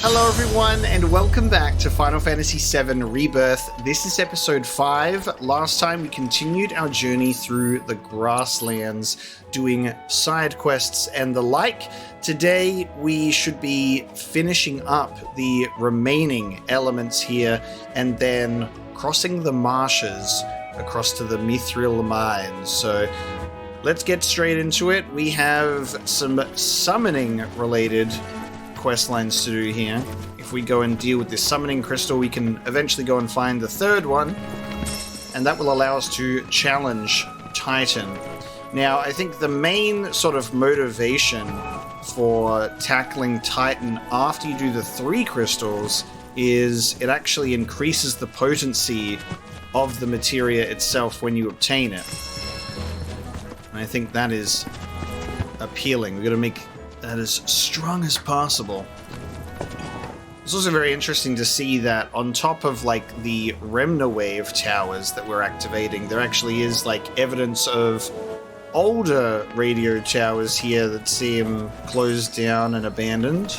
Hello everyone, and welcome back to Final Fantasy VII Rebirth. This is episode 5. Last time we continued our journey through the Grasslands, doing side quests and the like. Today we should be finishing up the remaining elements here, and then crossing the marshes across to the Mithril Mine. So let's get straight into it. We have some summoning related quest lines to do here. If we go and deal with this summoning crystal, we can eventually go and find the third one, and that will allow us to challenge Titan. Now, I think the main sort of motivation for tackling Titan after you do the 3 crystals is it actually increases the potency of the materia itself when you obtain it. And I think that is appealing. We've got to make that as strong as possible. It's also very interesting to see that on top of like the Remna Wave towers that we're activating, there actually is like evidence of older radio towers here that seem closed down and abandoned.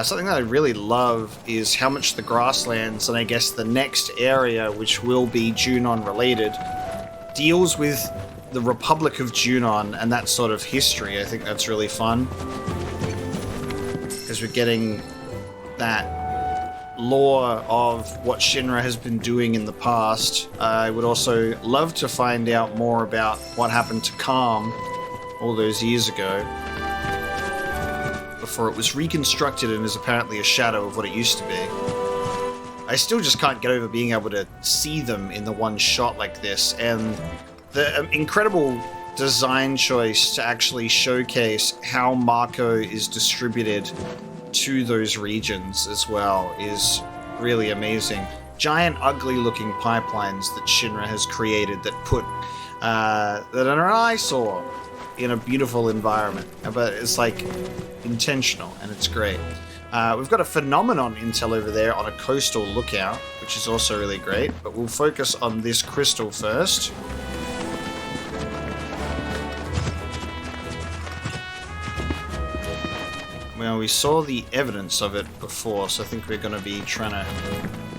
Something that I really love is how much the Grasslands, and I guess the next area, which will be Junon related, deals with the Republic of Junon and that sort of history. I think that's really fun, because we're getting that lore of what Shinra has been doing in the past. I would also love to find out more about what happened to Calm all those years ago, before it was reconstructed and is apparently a shadow of what it used to be. I still just can't get over being able to see them in the one shot like this, and the incredible design choice to actually showcase how Mako is distributed to those regions as well is really amazing. Giant, ugly-looking pipelines that Shinra has created that put that are an eyesore in a beautiful environment, but it's like intentional, and it's great. We've got a phenomenon intel over there on a coastal lookout, which is also really great, but we'll focus on this crystal first. Well, we saw the evidence of it before, so I think we're going to be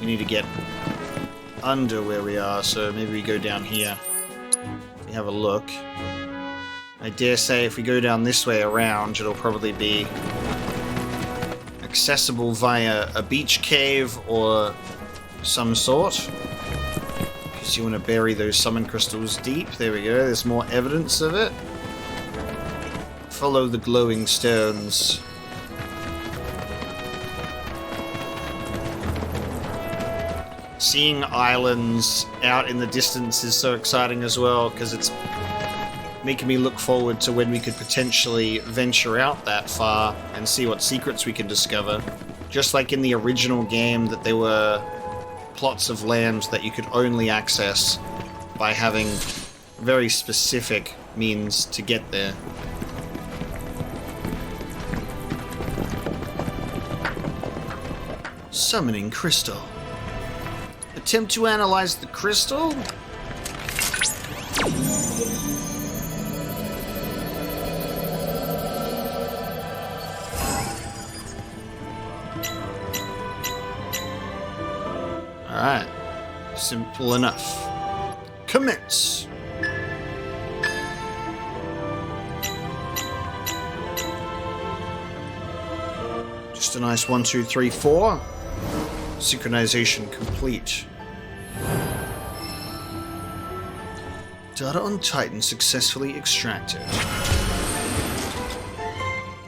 we need to get under where we are, so maybe we go down here. We have a look. I dare say if we go down this way around, it'll probably be accessible via a beach cave or some sort. Because you want to bury those summon crystals deep. There we go, there's more evidence of it. Follow the glowing stones. Seeing islands out in the distance is so exciting as well, because it's making me look forward to when we could potentially venture out that far and see what secrets we can discover. Just like in the original game, that there were plots of land that you could only access by having very specific means to get there. Summoning crystal. Attempt to analyze the crystal? Alright. Simple enough. Commence! Just a nice 1, 2, 3, 4. Synchronization complete. Data on Titan successfully extracted.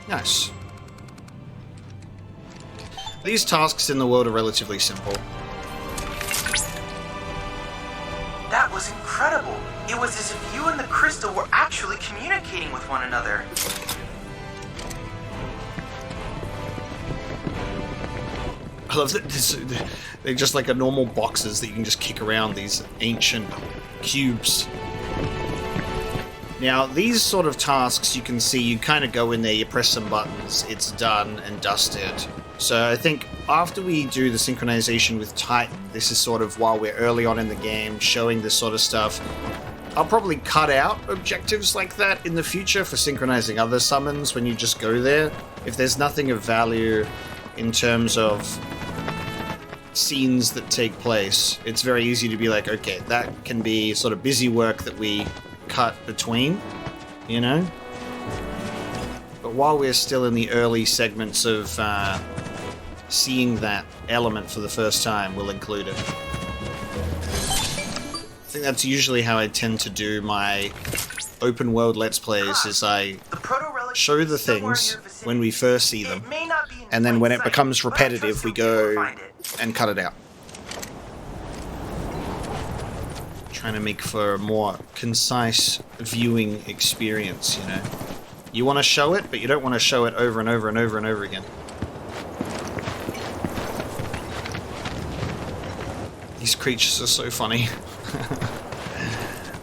Nice. These tasks in the world are relatively simple. That was incredible! It was as if you and the crystal were actually communicating with one another. I love that they're just like a normal boxes that you can just kick around, these ancient cubes. Now, these sort of tasks, you can see, you kind of go in there, you press some buttons, it's done and dusted. So I think after we do the synchronization with Titan, this is sort of while we're early on in the game, showing this sort of stuff, I'll probably cut out objectives like that in the future for synchronizing other summons when you just go there. If there's nothing of value in terms of scenes that take place, it's very easy to be like, okay, that can be sort of busy work that we cut between, you know? But while we're still in the early segments of seeing that element for the first time, we'll include it. I think that's usually how I tend to do my open world Let's Plays, is I show the things when we first see them, and then when it becomes repetitive, we go and cut it out. Trying to make for a more concise viewing experience, you know. You want to show it, but you don't want to show it over and over and over and over again. These creatures are so funny.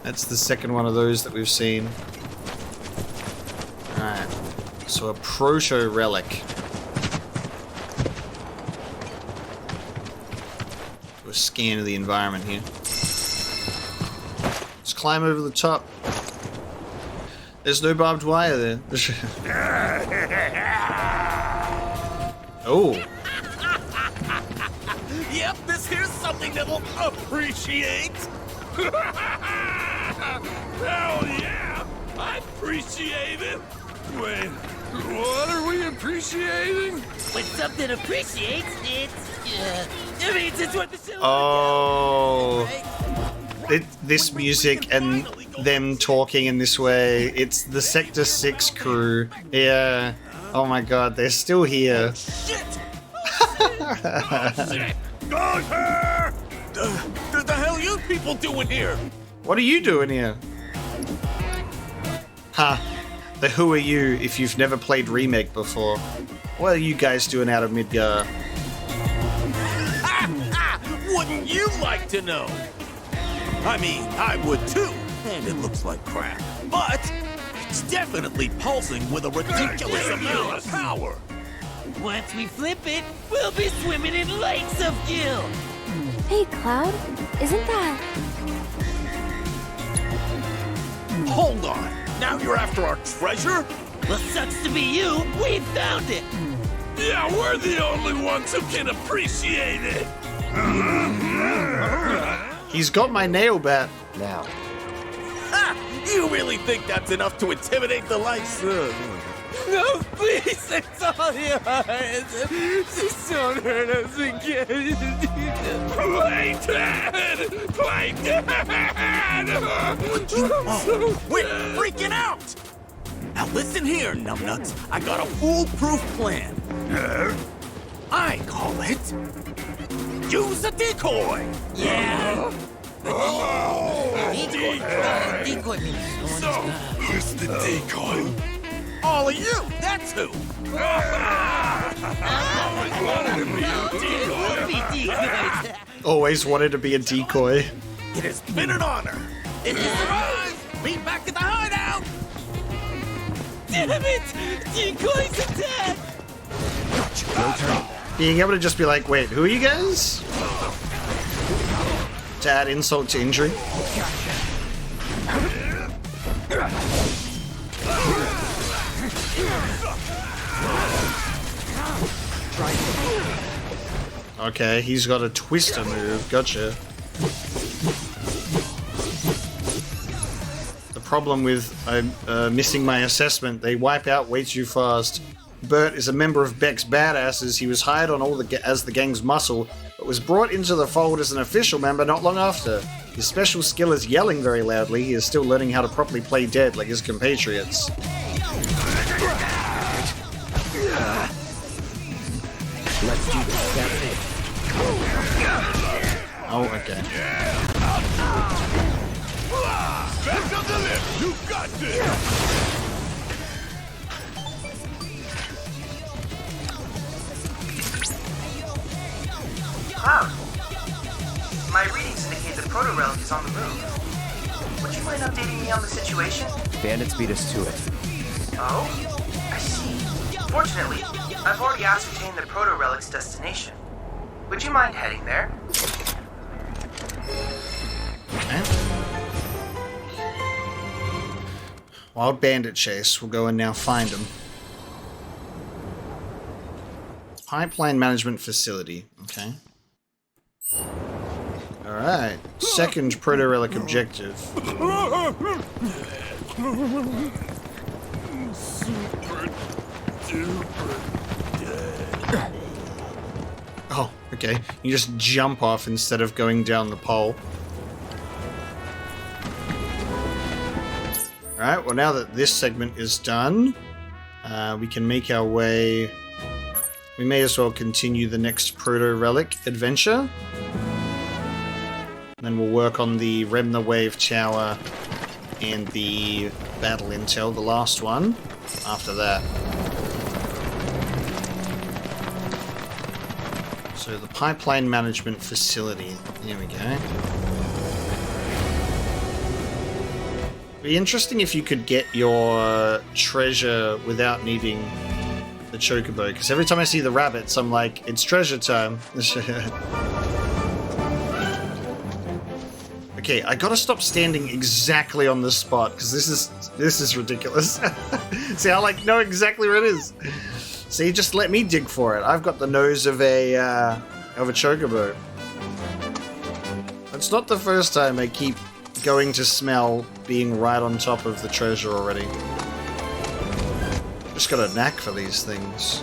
That's the second one of those that we've seen. Alright. So a proto relic. Do a scan of the environment here. Let's climb over the top. There's no barbed wire there. Oh. Yep, this here's something that'll appreciate. Hell yeah! I appreciate it! Wait, what are we appreciating? When something appreciates, it means it's what the show Oh. right? This music and them talking in this way, it's the Sector 6 crew. Yeah. Oh my god, they're still here. Shit! Shit! Go her! The hell you people doing here? What are you doing here? Huh. The who are you if you've never played Remake before? What are you guys doing out of Midgar? Wouldn't you like to know? I mean, I would too, and it looks like crap. But it's definitely pulsing with a ridiculous amount of power. Once we flip it, we'll be swimming in lakes of gil. Hey, Cloud, isn't that... Hold on. Now you're after our treasure? Well, sucks to be you. We found it. Yeah, we're the only ones who can appreciate it. He's got my nail bat. Now. Ha! You really think that's enough to intimidate the likes? No, please, it's all yours. Just don't hurt us again. Play dead! Play dead! We're freaking out! Now listen here, numbnuts. I got a foolproof plan. I call it... Use a decoy! Yeah. Decoy. So, who's the decoy? All of you, that's who! Always wanted to be a decoy. It has been an honor. If you survive, meet back at the hideout. Damn it! Decoy's attack! Your turn. Being able to just be like, wait, who are you guys? To add insult to injury. Okay, he's got a twister move. Gotcha. The problem with missing my assessment, they wipe out way too fast. Bert is a member of Beck's badasses. He was hired on as the gang's muscle, but was brought into the fold as an official member not long after. His special skill is yelling very loudly. He is still learning how to properly play dead like his compatriots. Let's do this. That's it. Oh, okay. Back up the lift. You got this. Cloud, my readings indicate the proto-relic is on the move. Would you mind updating me on the situation? Bandits beat us to it. Oh? I see. Fortunately, I've already ascertained the proto-relic's destination. Would you mind heading there? Okay. Wild Bandit chase. We'll go and now find him. Pipeline management facility. Okay. Alright. Second proto-relic objective. Oh, okay. You just jump off instead of going down the pole. Alright, well now that this segment is done, we can make our way... We may as well continue the next proto-relic adventure. Then we'll work on the Rem the Wave Tower and the Battle Intel, the last one, after that. So the Pipeline Management Facility. There we go. Be interesting if you could get your treasure without needing the Chocobo, because every time I see the rabbits, I'm like, it's treasure time. Okay, I gotta stop standing exactly on this spot, because this is ridiculous. See, I like know exactly where it is. See, just let me dig for it. I've got the nose of a Chocobo. It's not the first time I keep going to smell being right on top of the treasure already. Just got a knack for these things.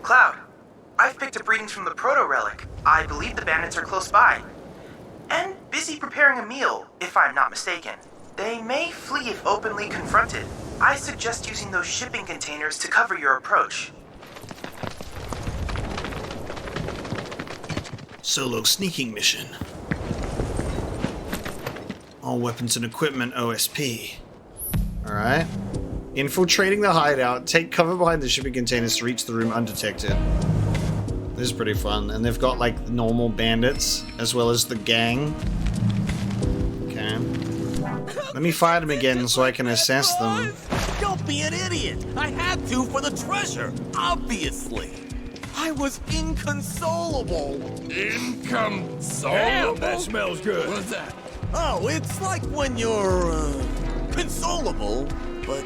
Cloud, I've picked up readings from the proto-relic. I believe the bandits are close by. And busy preparing a meal, if I'm not mistaken. They may flee if openly confronted. I suggest using those shipping containers to cover your approach. Solo sneaking mission. All weapons and equipment OSP. Alright. Infiltrating the hideout. Take cover behind the shipping containers to reach the room undetected. This is pretty fun. And they've got like normal bandits as well as the gang. Okay. Let me fight them again so I can assess them. Don't be an idiot. I had to for the treasure, obviously. I was inconsolable. Inconsolable? Damn, that smells good. What's that? Oh, it's like when you're, consolable, but...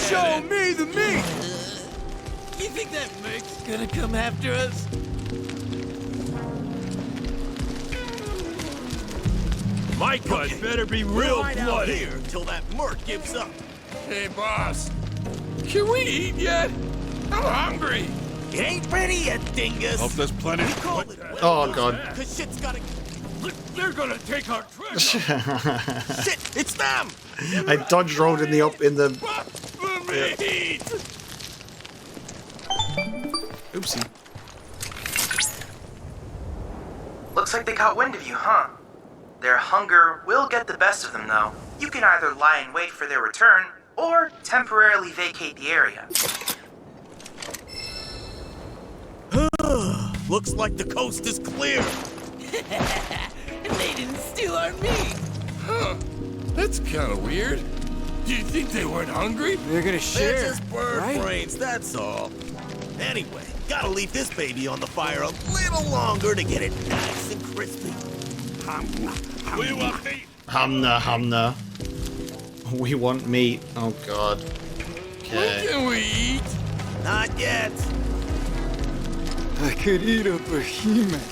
Show me the meat! You think that Mick's gonna come after us? My cut better be real bloody. Here till that merc gives up. Hey, boss. Can we eat yet? I'm hungry. It ain't ready yet, dingus. Hope there's plenty. We call it Oh, God. Cause shit's gotta... They're gonna take our treasure. Shit, it's them! I dodge rolled in the Meat! Oopsie. Looks like they caught wind of you, huh? Their hunger will get the best of them, though. You can either lie in wait for their return, or temporarily vacate the area. Looks like the coast is clear. They didn't steal our meat. Huh. That's kind of weird. Do you think they weren't hungry? They're gonna share, They're just bird right? brains, that's all. Anyway, gotta leave this baby on the fire a little longer to get it nice and crispy. We want meat. Humna, humna. We want meat. Oh, God. Okay. Can we eat? Not yet. I could eat a behemoth.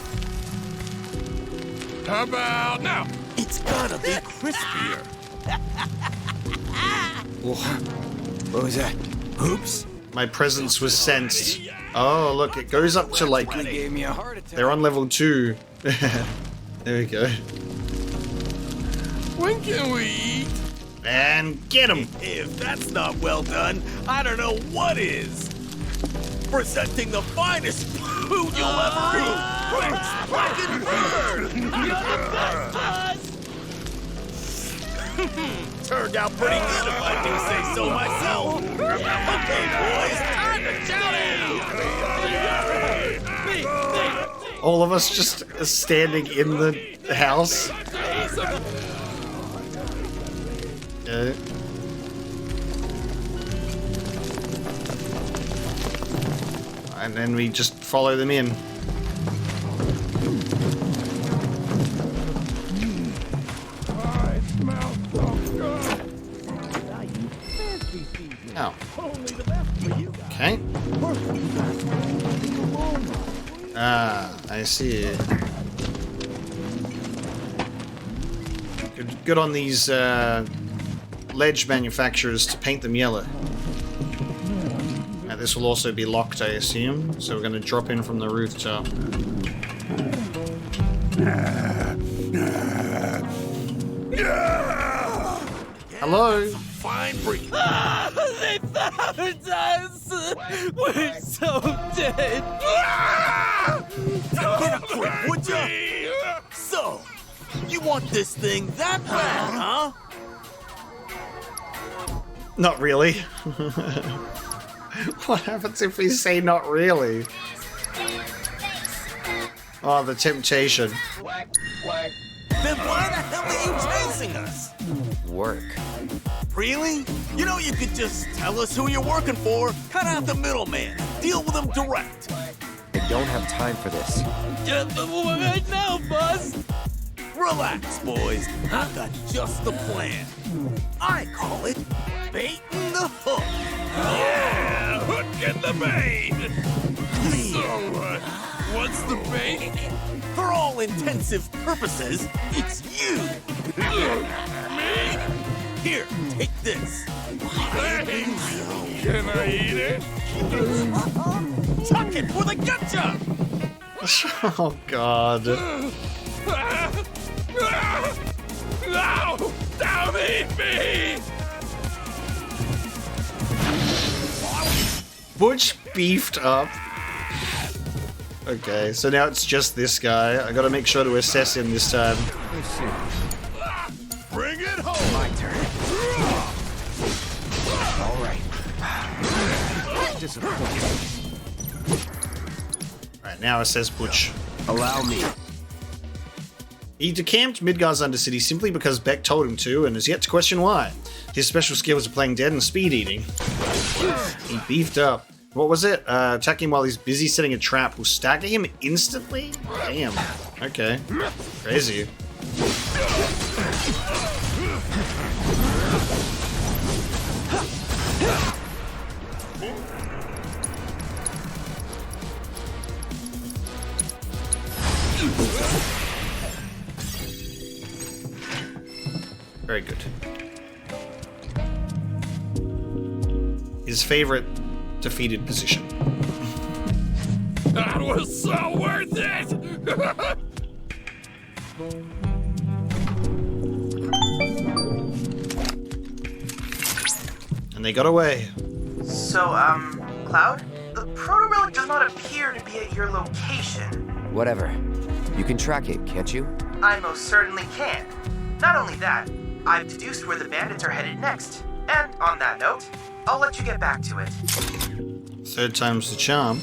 How about now? It's gotta be crispier. What was that? Oops. My presence was sensed. Oh, look, it goes up to like... They gave me a heart attack. They're on level 2. There we go. When can we eat? And get him! If that's not well done, I don't know what is. Presenting the finest food you'll ever eat. Fucking bird! Turned out pretty good if I do say so myself. Okay, boys, time to shout out. All of us just standing in the house. Okay. And then we just follow them in. Oh. Okay. Ah, I see. Good on these ledge manufacturers to paint them yellow. Now, this will also be locked, I assume. So we're going to drop in from the rooftop. Hello? Fine breathe. They found us! We're so dead! Get a grip, would you? So, you want this thing that bad, huh? Not really. What happens if we say not really? Oh, the temptation. Then why the hell are you chasing us? Work. Really? You know you could just tell us who you're working for, cut out the middleman, deal with them direct. I don't have time for this. Right now, boss! Relax, boys. I've got just the plan. I call it baiting the hook. Yeah, hook in the bait. So, what's the bait? For all intensive purposes, it's you. Me? Here, take this. Can I eat it? Tuck it for the gotcha! Oh, God. No! Don't eat me! Butch beefed up. Okay, so now it's just this guy. I gotta make sure to assess him this time. Bring it home! My turn. All right. Disappointing. Alright, now assess Butch. Allow me. He decamped Midgar's Undercity simply because Beck told him to, and has yet to question why. His special skills are playing dead and speed eating. He beefed up. What was it? Attack him while he's busy setting a trap will stagger him instantly? Damn. Okay. Crazy. Very good. His favorite defeated position. That was so worth it! And they got away. So, Cloud? The proto-relic does not appear to be at your location. Whatever. You can track it, can't you? I most certainly can. Not only that, I've deduced where the bandits are headed next. And on that note, I'll let you get back to it. Third time's the charm.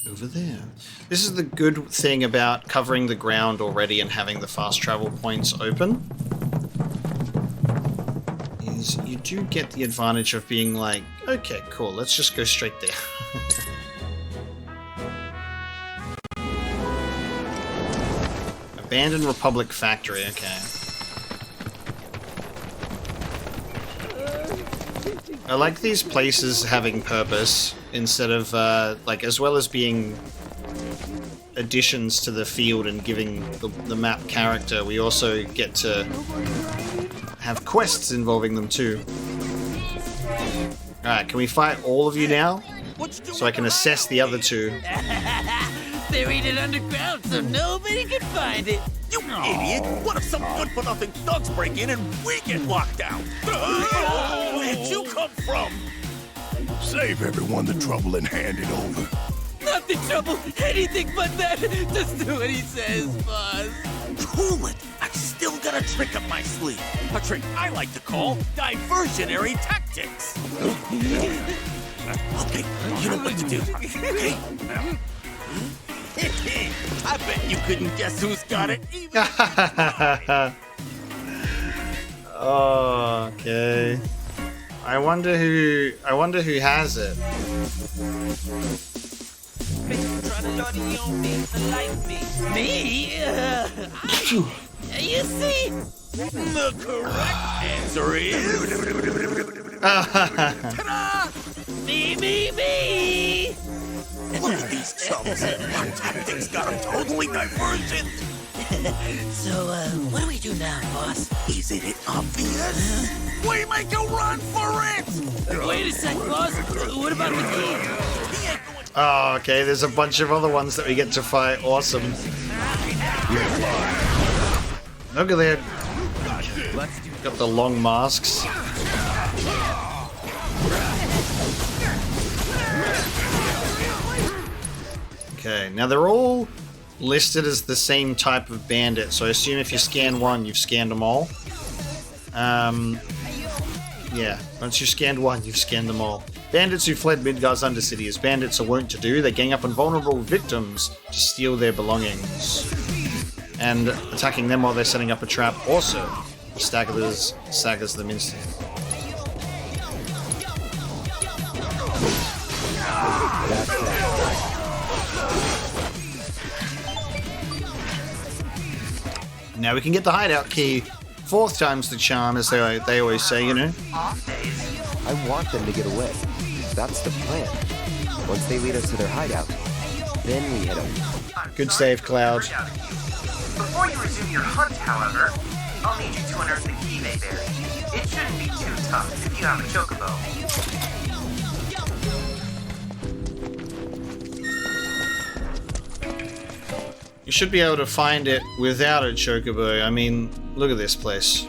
Over there. This is the good thing about covering the ground already and having the fast travel points open. Is you do get the advantage of being like, okay, cool, let's just go straight there. Abandoned Republic Factory, okay. I like these places having purpose instead of, like, as well as being additions to the field and giving the map character, we also get to have quests involving them too. Alright, can we fight all of you now? So I can assess the other two. They're eating underground so nobody can find it. You idiot! What if some good-for-nothing thugs break in and we get locked out? Where'd you come from? Save everyone the trouble and hand it over. Not the trouble, anything but that. Just do what he says, boss. Cool it! I still got a trick up my sleeve. A trick I like to call diversionary tactics. Okay, you know what to do. Okay? I bet you couldn't guess who's got it. Even Oh, okay. I wonder who has it. Me? You see? the correct answer is... Ta-da! Me! Look at these chumps. Our tactics got them totally divergent. So, what do we do now, boss? Isn't it obvious? We make a run for it! Wait a sec, boss. What about the key? Oh, okay, there's a bunch of other ones that we get to fight. Awesome. Look at that. Got the long masks. Okay, now they're all listed as the same type of bandit, so I assume if you scan one, you've scanned them all. Yeah, once you've scanned one, you've scanned them all. Bandits who fled Midgar's Undercity, as bandits are wont to do, they gang up on vulnerable victims to steal their belongings. And attacking them while they're setting up a trap also staggers them instantly. Now we can get the hideout key. 4th time's the charm, as they always say, you know. I want them to get away. That's the plan. Once they lead us to their hideout, then we head over. Good save, Cloud. Before you resume your hunt, however, I'll need you to unearth the key they buried. It shouldn't be too tough if you have a Chocobo. You should be able to find it without a Chocobo. I mean, look at this place.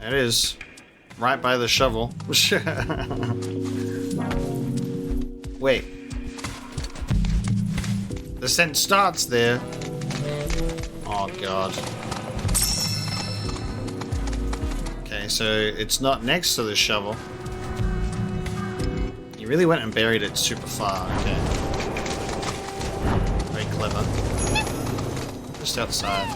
There it is. Right by the shovel. Wait. The scent starts there. Oh god. Okay, so it's not next to the shovel. You really went and buried it super far, okay. Very clever. Just outside.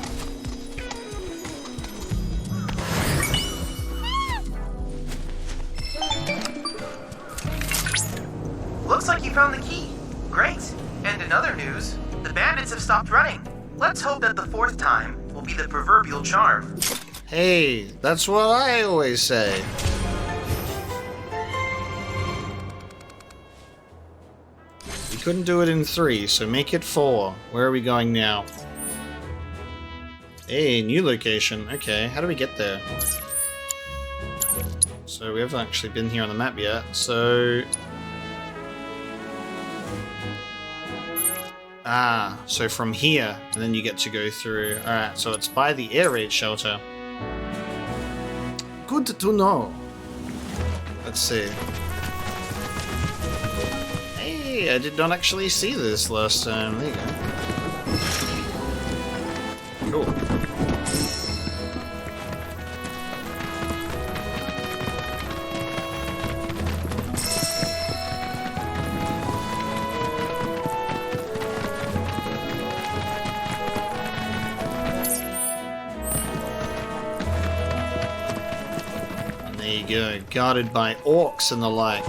Looks like you found the key. Great. And in other news, the bandits have stopped running. Let's hope that the 4th time will be the proverbial charm. Hey, that's what I always say. We couldn't do it in 3, so make it 4. Where are we going now? Hey, new location. Okay, how do we get there? So we haven't actually been here on the map yet, so... Ah, so from here, and then you get to go through. Alright, so it's by the air raid shelter. Good to know. Let's see. Hey, I did not actually see this last time. There you go. Cool. Go, guarded by orcs and the like.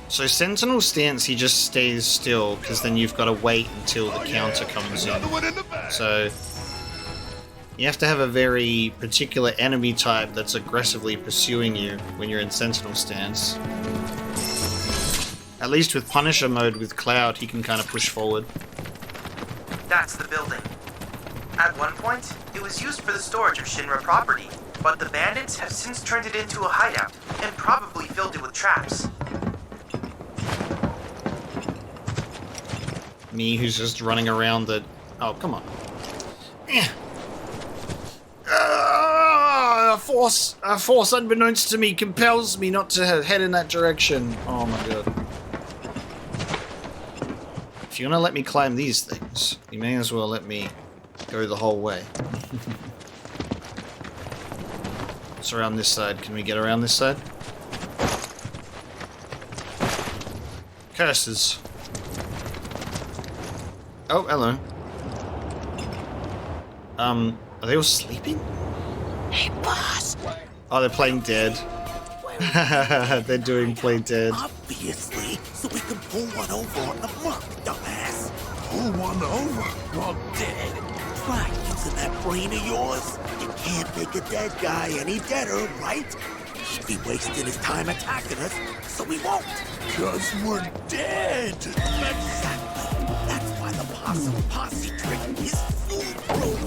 So Sentinel stance, he just stays still, because then you've got to wait until the counter comes in. So you have to have a very particular enemy type that's aggressively pursuing you when you're in Sentinel stance. At least with Punisher mode with Cloud, he can kind of push forward. That's the building. At one point, it was used for the storage of Shinra property, but the bandits have since turned it into a hideout, and probably filled it with traps. Me, who's just running around the... Oh, come on. A force unbeknownst to me compels me not to head in that direction. Oh my god. If you're gonna let me climb these things, you may as well let me go the whole way. It's around this side. Can we get around this side? Curses. Oh, hello. Are they all sleeping? Hey, boss. Oh, they're playing dead. They're doing play dead. Obviously, so we can pull one over on the mark, dumbass. Pull one over. Well, dead. Try using that brain of yours. You can't make a dead guy any deader, right? He'd be wasting his time attacking us, so we won't. 'Cause we're dead. Exactly. That's why the possum posse trick is foolproof.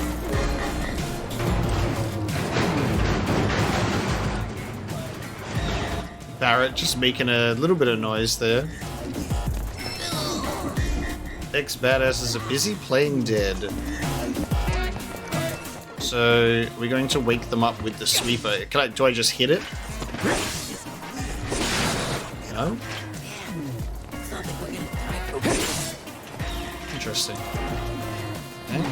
Barrett just making a little bit of noise there. Ex-badasses are busy playing dead. So we're going to wake them up with the sweeper. Do I just hit it? No? Interesting. Okay.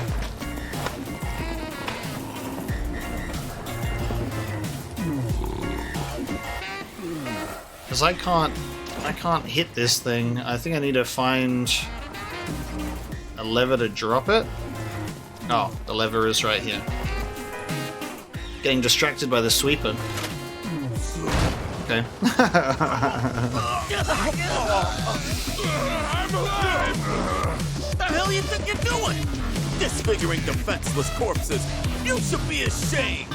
Because I can't hit this thing. I think I need to find a lever to drop it. Oh, the lever is right here. Getting distracted by the sweeper. Okay. What the hell you think you're doing? Disfiguring defenseless corpses. You should be ashamed.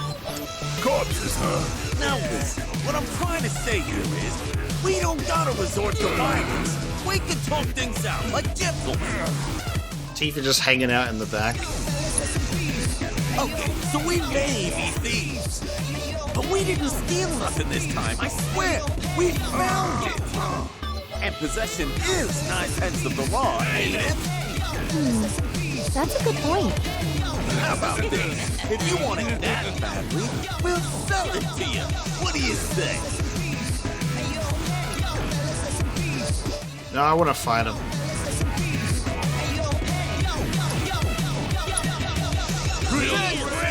Corpses, huh? Now listen, what I'm trying to say here is, we don't gotta resort to violence. We can talk things out like gentlemen. Teeth are just hanging out in the back. Okay, so we may be thieves. But we didn't steal nothing this time, I swear. We found it. And possession is 9/10 of the law, ain't it? That's a good point. How about this? If you want it that badly, we'll sell it to you. What do you say? No, I want to fight him.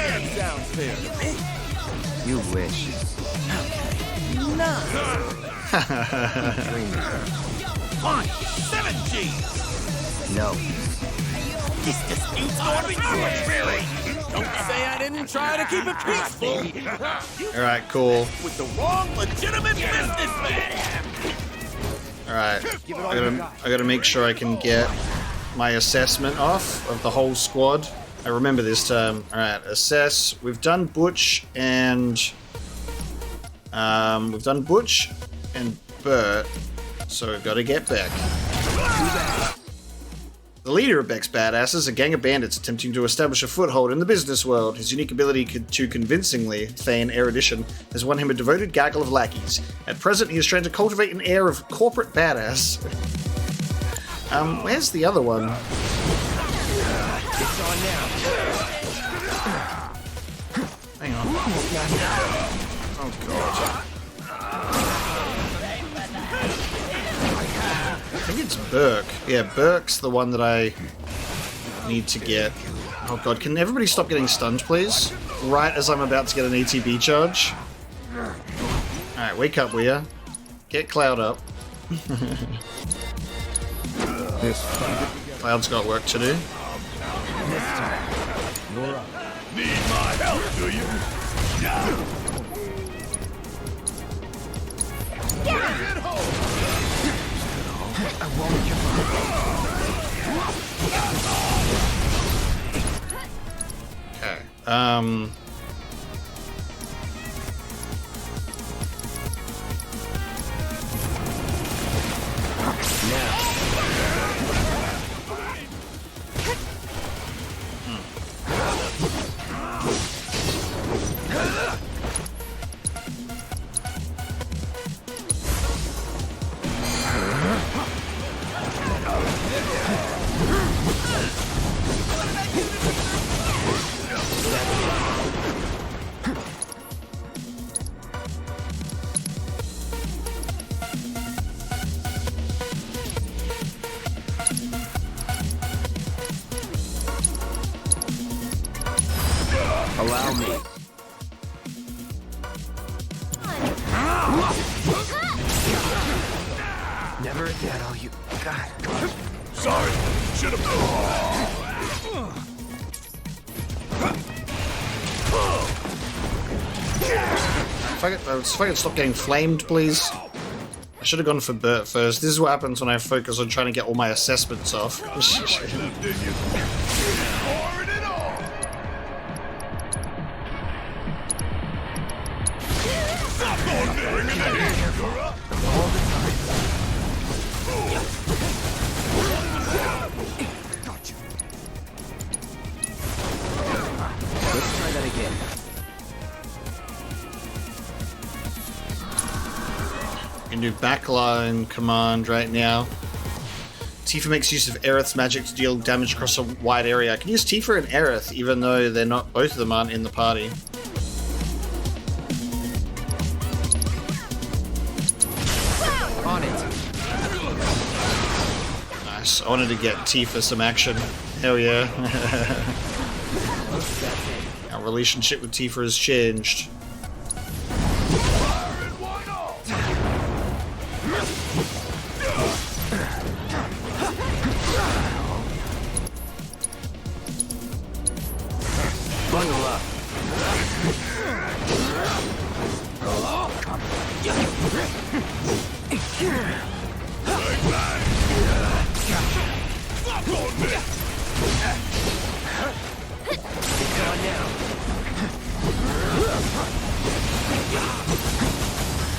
That sounds fair to me. You wish. No. Fine, 7 G's. No. This dispute's going to be arbitrary. Don't say I didn't try to keep it peaceful. Alright, cool. With the wrong legitimate businessman. Alright. I gotta make sure I can get my assessment off of the whole squad. I remember this term. Alright, assess. We've done Butch and Bert. So we've got to get Beck. The leader of Beck's badasses, a gang of bandits attempting to establish a foothold in the business world. His unique ability to convincingly feign erudition has won him a devoted gaggle of lackeys. At present, he is trying to cultivate an air of corporate badass. Where's the other one? It's on now. Hang on. Oh god. I think it's Burke. Yeah, Burke's the one that I need to get. Oh god, can everybody stop getting stunned, please? Right as I'm about to get an ATB charge. Alright, wake up, Weir. Get Cloud up. Cloud's got work to do. Need my help, do you? Okay. Allow me. Never again, all you... God. Sorry. Should have... If I could stop getting flamed, please. I should have gone for Bert first. This is what happens when I focus on trying to get all my assessments off. Let's try that again. You can do backline command right now. Tifa makes use of Aerith's magic to deal damage across a wide area. I can use Tifa and Aerith, even though they're not, both of them aren't in the party. On it. Nice. I wanted to get Tifa some action. Hell yeah. Our relationship with Tifa has changed. Bundle up. It's on now.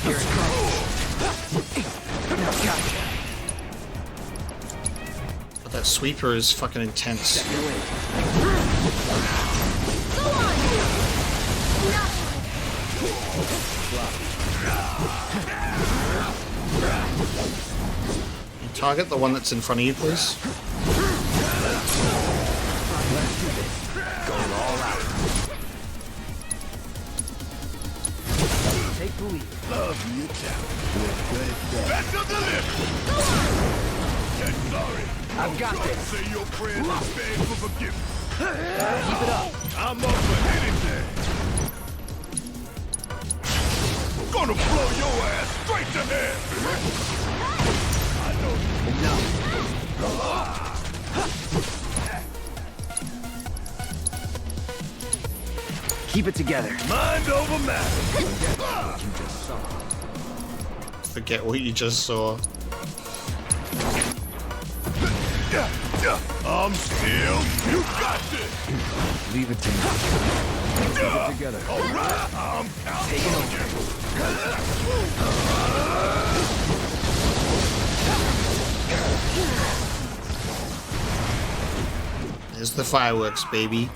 Here it comes. Gotcha. But that sweeper is fucking intense. Second wind. Target the one that's in front of you, please. Going all out. Take the lead. Love you down. Back to the lip. Get sorry. I've got this. Say your prayers and beg for forgiveness. Keep it up. I'm up for anything. Gonna blow your ass straight to hell. I know. Enough. Keep it together. Mind over matter. Forget what you just saw. I'm still. You got this. Leave it to me. Keep it together. All right. I'm counting on you. There's the fireworks, baby.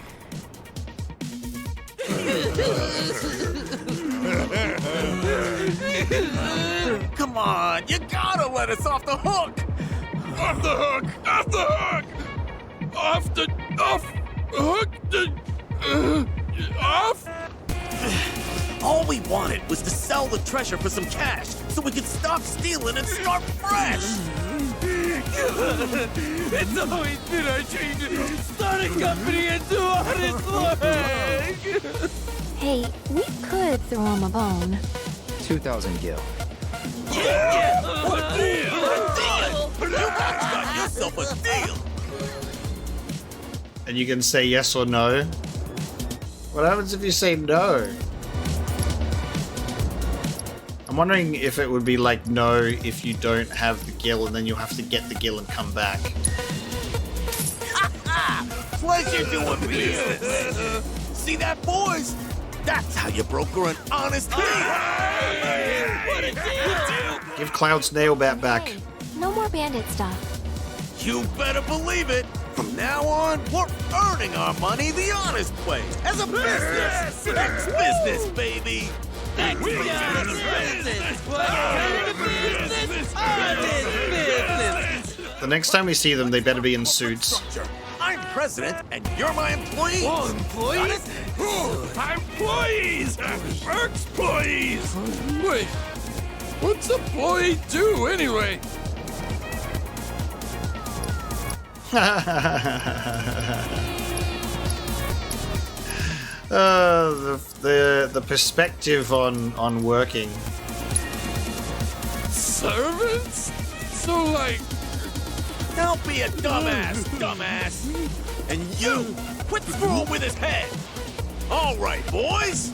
Come on, you gotta let us off the hook! Off the hook! Off the hook! Off the... Off... Hook the... Off? All we wanted was to sell the treasure for some cash so we could stop stealing and start fresh! It's always been our dream to start a company and do honest work! Hey, we could throw him a bone. 2,000 gil. Yeah! A deal! You guys got yourself a deal! And you can say yes or no. What happens if you say no? I'm wondering if it would be like no if you don't have the gil and then you'll have to get the gil and come back. Pleasure doing business! See that, boys? That's how you broker an honest deal! What a deal! Give Cloud's nail bat back. No more bandit stuff. You better believe it! From now on, we're earning our money the honest way, as a business! Ex-business, baby! The next time we see them, they better be in suits. I'm president, and you're my employee! Employees? Employees! Ex-employees! Wait, what's a employee do anyway? The perspective on working. Servants? So, like... Don't be a dumbass. And you, quit screwing with his head. All right, boys.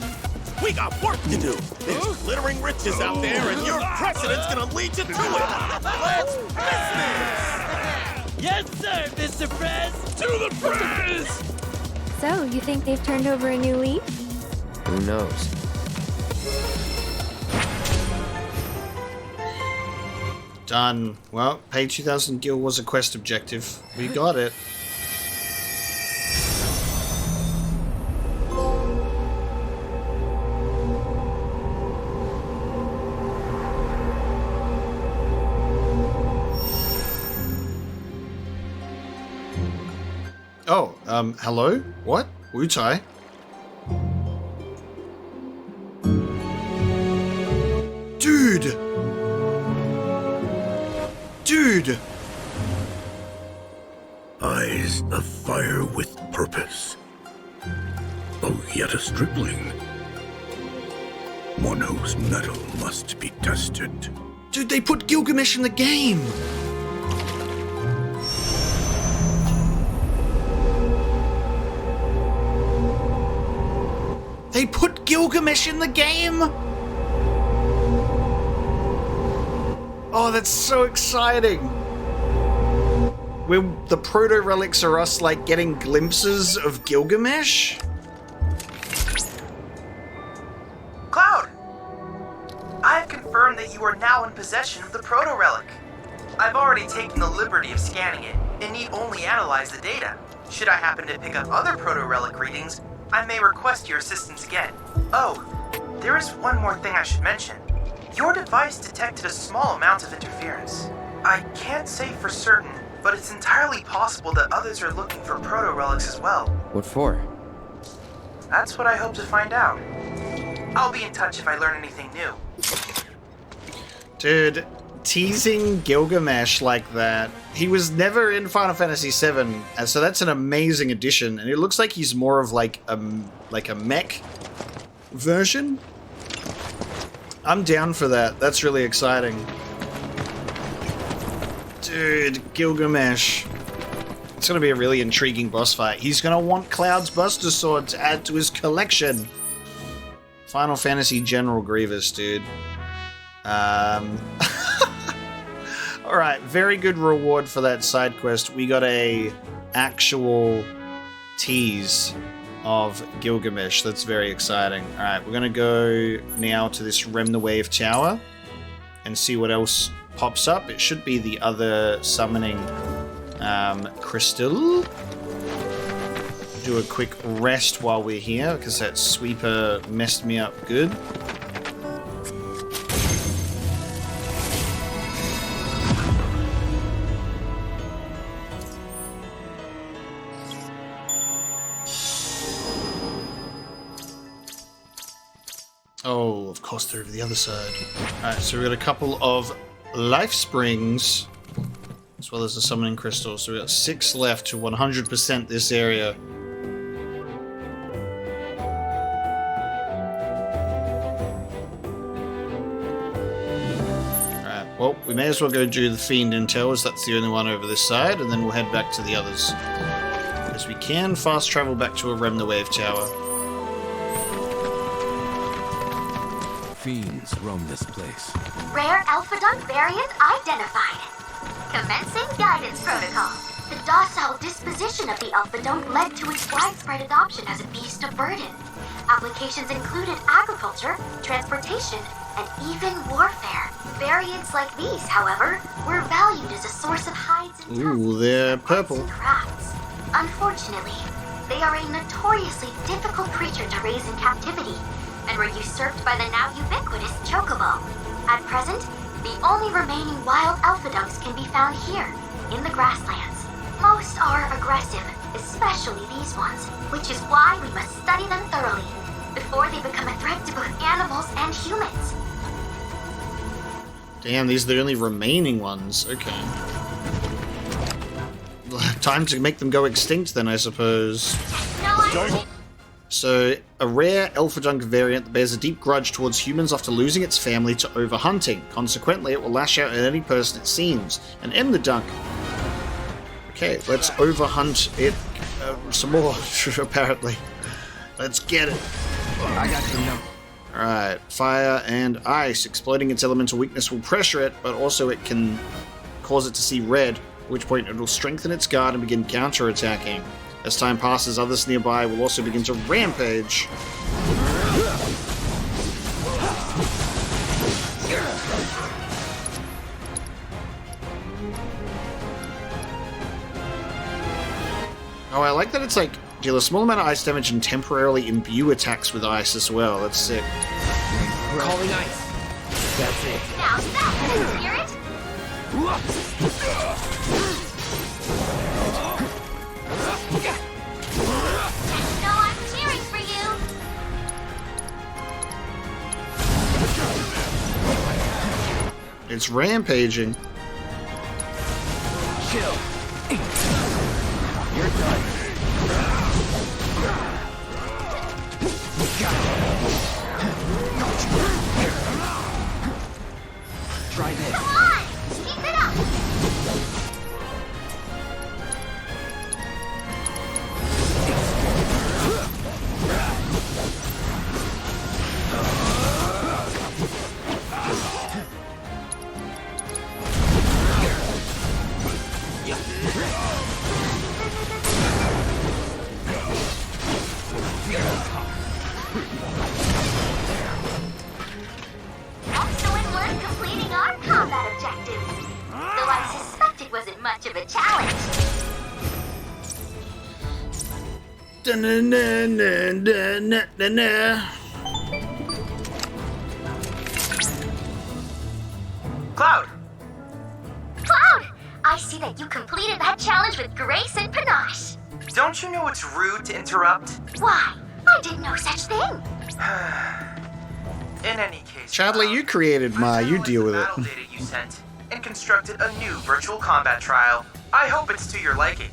We got work to do. There's glittering riches out there, and your precedent's gonna lead you to it. Let's business! Yes, sir, Mr. Press! To the press! So, you think they've turned over a new leaf? Who knows? Done. Well, pay 2,000 gil was a quest objective. We got it. Oh, hello? What? Wutai? Dude! Dude! Eyes of fire with purpose. Oh, yet a stripling. One whose mettle must be tested. Dude, they put Gilgamesh in the game! They put Gilgamesh in the game! Oh, that's so exciting! Where the proto-relics are us, like, getting glimpses of Gilgamesh? Cloud! I've confirmed that you are now in possession of the proto-relic. I've already taken the liberty of scanning it, and need only analyze the data. Should I happen to pick up other proto-relic readings, I may request your assistance again. Oh, there is one more thing I should mention. Your device detected a small amount of interference. I can't say for certain, but it's entirely possible that others are looking for proto-relics as well. What for? That's what I hope to find out. I'll be in touch if I learn anything new. Dude, teasing Gilgamesh like that. He was never in Final Fantasy VII, and so that's an amazing addition. And it looks like he's more of like a mech version. I'm down for that. That's really exciting. Dude, Gilgamesh. It's going to be a really intriguing boss fight. He's going to want Cloud's Buster Sword to add to his collection. Final Fantasy General Grievous, dude. Alright, very good reward for that side quest. We got a actual tease of Gilgamesh. That's very exciting. Alright, we're going to go now to this Rem the Wave Tower and see what else pops up. It should be the other summoning crystal. Do a quick rest while we're here because that sweeper messed me up good. Oh, of course they're over the other side. Alright, so we've got a couple of Lifesprings, as well as the summoning crystal. So we've got 6 left to 100% this area. Alright, well, we may as well go do the Fiend intel, as that's the only one over this side, and then we'll head back to the others. Because we can fast travel back to a Rem the Wave Tower. Fiends roam this place. Rare Alpha Dunk variant identified. Commencing guidance protocol. The docile disposition of the Alpha Dunk led to its widespread adoption as a beast of burden. Applications included agriculture, transportation, and even warfare. Variants like these, however, were valued as a source of hides and Ooh, they're purple. and crafts. Unfortunately, they are a notoriously difficult creature to raise in captivity, and were usurped by the now ubiquitous Chocobo. At present, the only remaining wild Alpha Dunks can be found here, in the Grasslands. Most are aggressive, especially these ones, which is why we must study them thoroughly, before they become a threat to both animals and humans. Damn, these are the only remaining ones. Okay. Time to make them go extinct then, I suppose. No, So, a rare Elfadunk variant that bears a deep grudge towards humans after losing its family to overhunting. Consequently, it will lash out at any person it sees and end the dunk. Okay, let's overhunt it some more, apparently. Let's get it. I got some numbers. Alright, fire and ice. Exploiting its elemental weakness will pressure it, but also it can cause it to see red, at which point it will strengthen its guard and begin counter-attacking. As time passes, others nearby will also begin to rampage. Oh, I like that it's like, deal a small amount of ice damage and temporarily imbue attacks with ice as well. That's sick. Calling ice. That's it. Now that's the spirit! No, I'm cheering for you! It's rampaging. Chill. You're done. Try this. Come on! Keep it up! Excellent work completing our combat objectives. Though I suspect it wasn't much of a challenge. Cloud! Cloud! I see that you completed that challenge with grace and panache. Don't you know it's rude to interrupt? Why? I did no such thing. In any case, Chadley, you created Ma, you deal with it. battle data you sent and constructed a new virtual combat trial. I hope it's to your liking.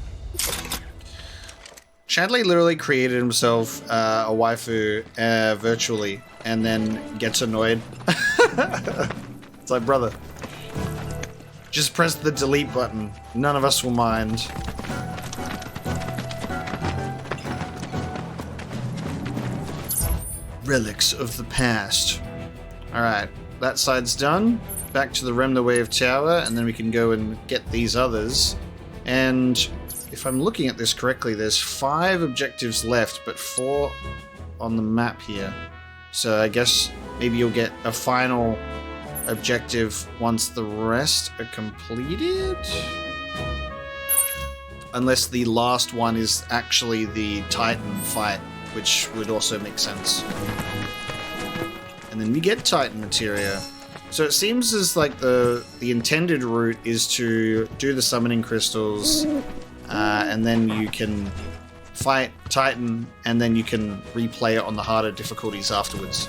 Chadley literally created himself a waifu virtually and then gets annoyed. It's like, brother, just press the delete button. None of us will mind. Relics of the past. Alright, that side's done. Back to the Remnant Wave Tower, and then we can go and get these others. And if I'm looking at this correctly, there's 5 objectives left, but 4 on the map here. So I guess maybe you'll get a final objective once the rest are completed? Unless the last one is actually the Titan fight, which would also make sense. And then we get Titan materia. So it seems as like the intended route is to do the summoning crystals, and then you can fight Titan, and then you can replay it on the harder difficulties afterwards.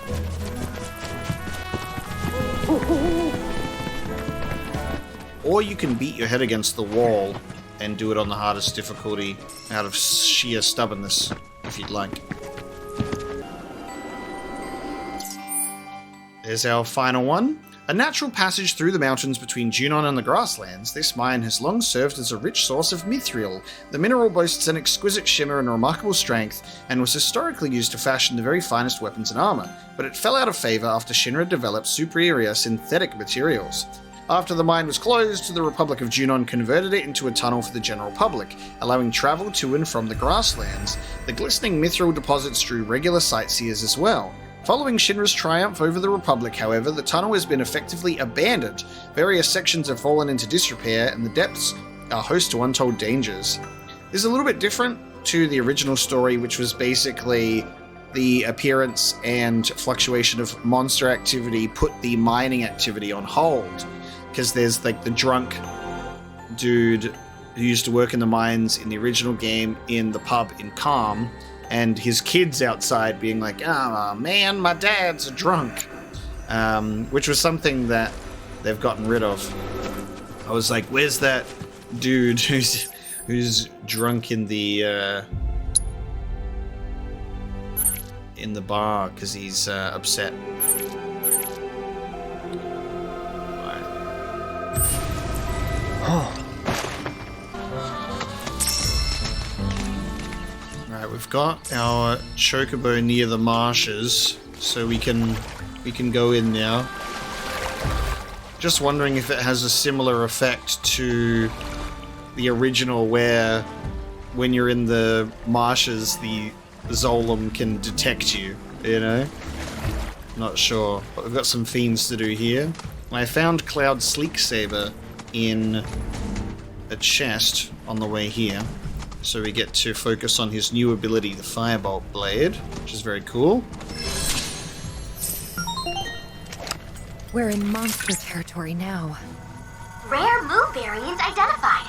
Or you can beat your head against the wall and do it on the hardest difficulty out of sheer stubbornness, if you'd like. There's our final one. A natural passage through the mountains between Junon and the Grasslands, this mine has long served as a rich source of mithril. The mineral boasts an exquisite shimmer and remarkable strength, and was historically used to fashion the very finest weapons and armor, but it fell out of favor after Shinra developed superior synthetic materials. After the mine was closed, the Republic of Junon converted it into a tunnel for the general public, allowing travel to and from the Grasslands. The glistening mithril deposits drew regular sightseers as well. Following Shinra's triumph over the Republic, however, the tunnel has been effectively abandoned. Various sections have fallen into disrepair, and the depths are host to untold dangers. This is a little bit different to the original story, which was basically the appearance and fluctuation of monster activity put the mining activity on hold. Because there's like the drunk dude who used to work in the mines in the original game in the pub in Calm, and his kids outside being like, "Ah, man, my dad's a drunk," which was something that they've gotten rid of. I was like, "Where's that dude who's drunk in the in the bar because he's upset. Alright, we've got our Chocobo near the marshes, so we can go in now. Just wondering if it has a similar effect to the original, where when you're in the marshes, the Zolom can detect you, you know? Not sure, but we've got some fiends to do here. I found Cloud's Sleek Saber in a chest on the way here, so we get to focus on his new ability, the Firebolt Blade, which is very cool. We're in monster territory now. Rare move variant identified.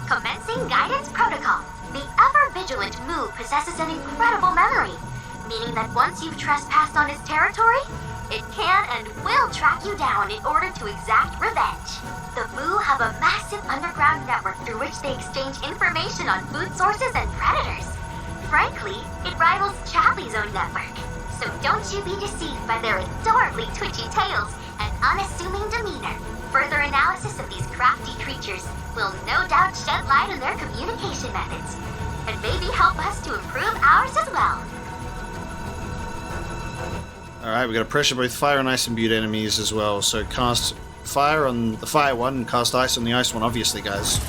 Commencing guidance protocol. The ever-vigilant move possesses an incredible memory, meaning that once you've trespassed on its territory, it can and will track you down in order to exact revenge. The Moo have a massive underground network through which they exchange information on food sources and predators. Frankly, it rivals Chadley's own network. So don't you be deceived by their adorably twitchy tails and unassuming demeanor. Further analysis of these crafty creatures will no doubt shed light on their communication methods, and maybe help us to improve ours as well. Alright, we gotta pressure both fire and ice imbued enemies as well, so cast fire on the fire one and cast ice on the ice one, obviously, guys.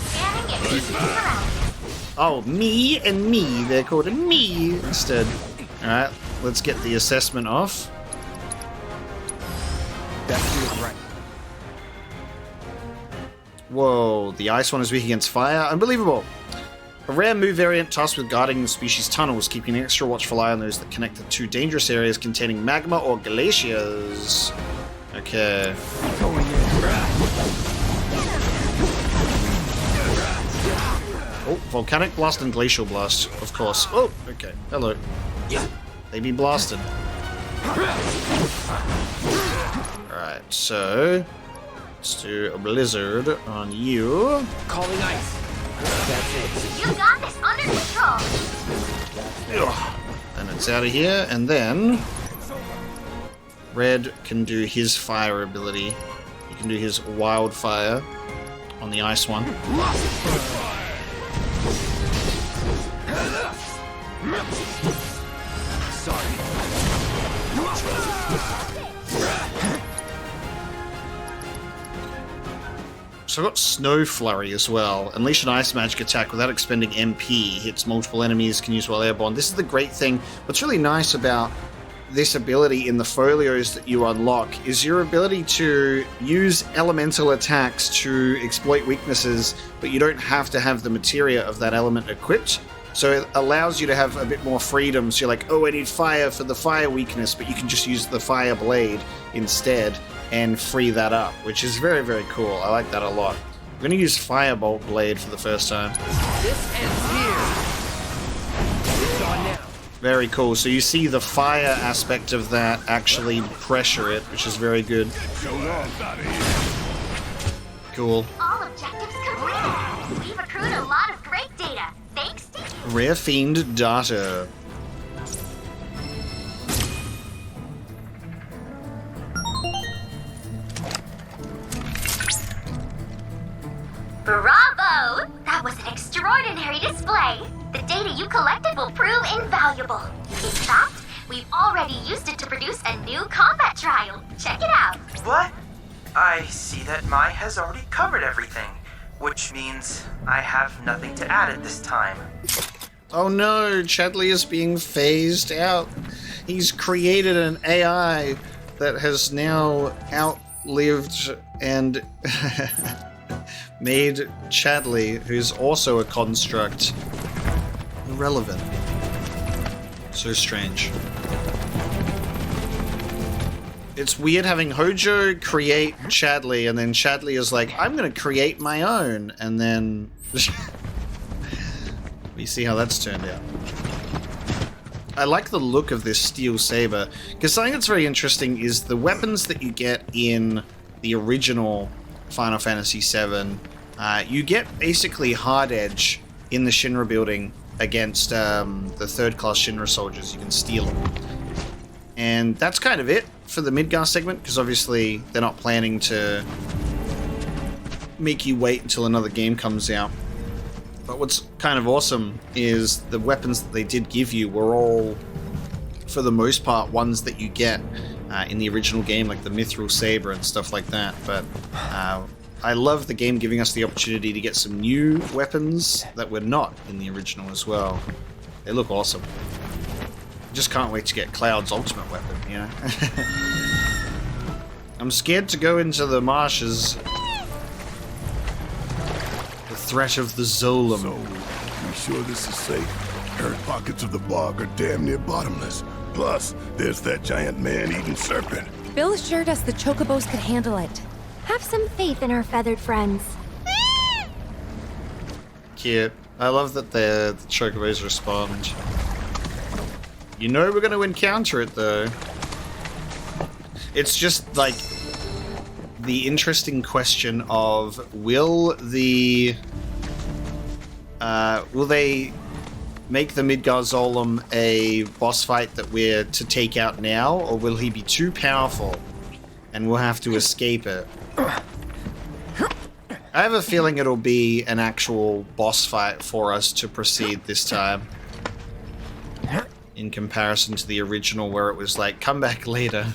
Oh, me and me, they're called me instead. Alright, let's get the assessment off. That feels right. Whoa, the ice one is weak against fire? Unbelievable! A rare move variant tasked with guarding the species tunnels, keeping an extra watchful eye on those that connect the two dangerous areas containing magma or glaciers. Okay. Oh, volcanic blast and glacial blast, of course. Oh, okay. Hello. They be blasted. Alright, so let's do a blizzard on you. Calling ice. That's it. You got this under control. And it's out of here, and then Red can do his fire ability. He can do his wildfire on the ice one. Sorry. So I've got Snow Flurry as well. Unleash an ice magic attack without expending MP. Hits multiple enemies, can use while airborne. This is the great thing. What's really nice about this ability in the folios that you unlock is your ability to use elemental attacks to exploit weaknesses, but you don't have to have the materia of that element equipped. So it allows you to have a bit more freedom. So you're like, oh, I need fire for the fire weakness, but you can just use the fire blade instead and free that up, which is very, very cool. I like that a lot. I'm going to use Firebolt Blade for the first time. This ends here. It's on now. Very cool. So you see the fire aspect of that actually pressure it, which is very good. Cool. All objectives completed. We've accrued a lot of great data. Thanks to you. Rare Fiend data. Bravo! That was an extraordinary display. The data you collected will prove invaluable. In fact, we've already used it to produce a new combat trial. Check it out. What? I see that Mai has already covered everything, which means I have nothing to add at this time. Oh no, Chadley is being phased out. He's created an AI that has now outlived and made Chadley, who's also a construct, irrelevant. So strange. It's weird having Hojo create Chadley, and then Chadley is like, I'm gonna create my own, and then we see how that's turned out. I like the look of this steel saber, because something that's very interesting is the weapons that you get in the original Final Fantasy VII. You get basically hard edge in the Shinra building against the third class Shinra soldiers. You can steal them. And that's kind of it for the Midgar segment, because obviously they're not planning to make you wait until another game comes out. But what's kind of awesome is the weapons that they did give you were all, for the most part, ones that you get in the original game, like the Mithril Saber and stuff like that. But I love the game giving us the opportunity to get some new weapons that were not in the original as well. They look awesome. Just can't wait to get Cloud's ultimate weapon, you know? I'm scared to go into the marshes. The threat of the Zolom. So, you sure this is safe? Heard pockets of the bog are damn near bottomless. Plus, there's that giant man-eating serpent. Bill assured us the Chocobos could handle it. Have some faith in our feathered friends. Cute. I love that the Chocobos respond. You know we're going to encounter it, though. It's just, like, the interesting question of, will they make the Midgar Zolom a boss fight that we're to take out now, or will he be too powerful and we'll have to escape it? I have a feeling it'll be an actual boss fight for us to proceed this time, in comparison to the original where it was like, come back later.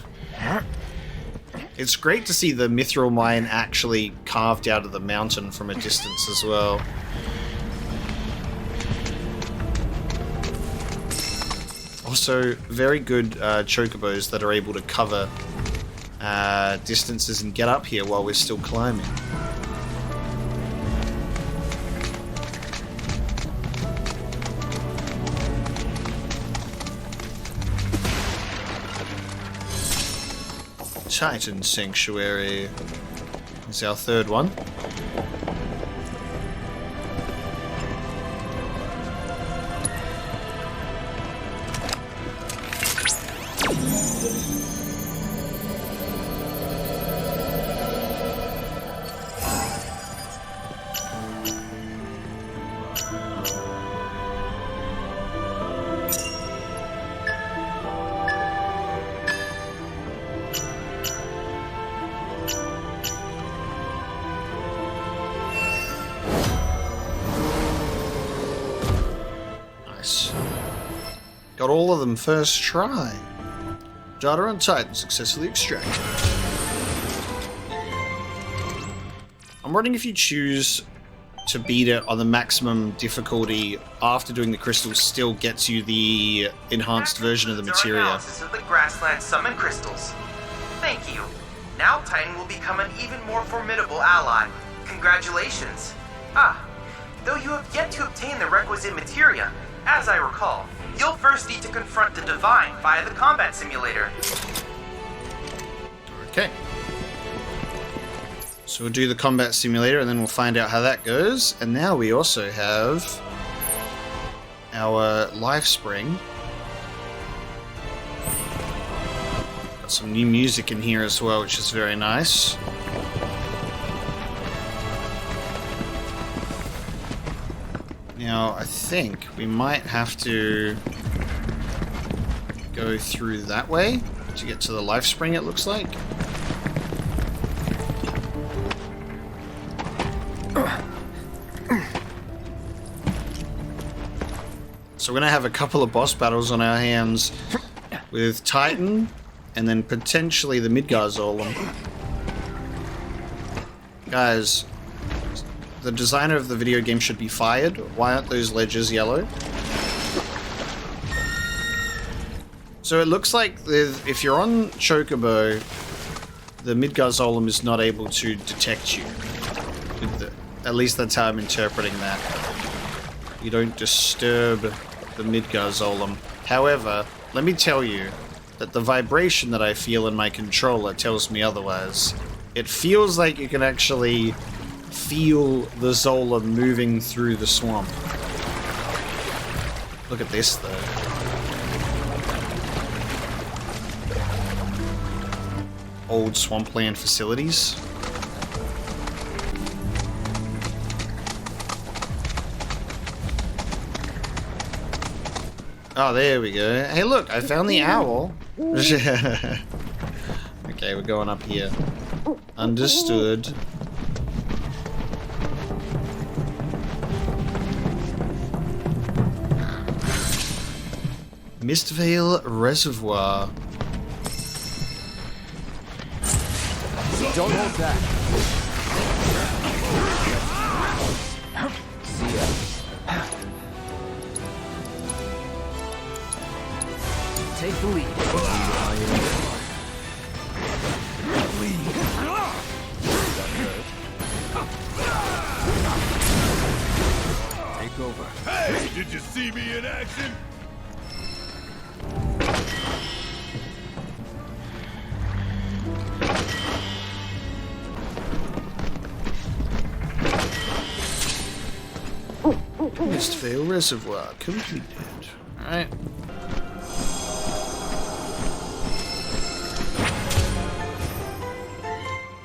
It's great to see the Mithril Mine actually carved out of the mountain from a distance as well. Also, very good chocobos that are able to cover distances and get up here while we're still climbing. Titan Sanctuary is our third one. Got all of them first try. Data on Titan successfully extracted. I'm wondering if you choose to beat it on the maximum difficulty after doing the crystals still gets you the enhanced version of the materia. Analysis of the Grasslands summon crystals. Thank you. Now Titan will become an even more formidable ally. Congratulations. Though you have yet to obtain the requisite materia, as I recall, you'll first need to confront the Divine via the combat simulator. Okay. So we'll do the combat simulator and then we'll find out how that goes. And now we also have our Lifespring. Got some new music in here as well, which is very nice. Now, I think we might have to go through that way to get to the Lifespring, it looks like. So we're going to have a couple of boss battles on our hands with Titan and then potentially the Midgar Zolom. Guys, the designer of the video game should be fired. Why aren't those ledges yellow? So it looks like if you're on Chocobo, the Midgar Zolom is not able to detect you. At least that's how I'm interpreting that. You don't disturb the Midgar Zolom. However, let me tell you that the vibration that I feel in my controller tells me otherwise. It feels like you can actually feel the Zolom moving through the swamp. Look at this, though. Old swampland facilities. Oh, there we go. Hey, look, I found the owl. Okay, we're going up here. Understood. Mistvale Reservoir. Don't hold back. See ya. Take the lead. Take over. Hey, did you see me in action? Mistvale Reservoir completed. Alright.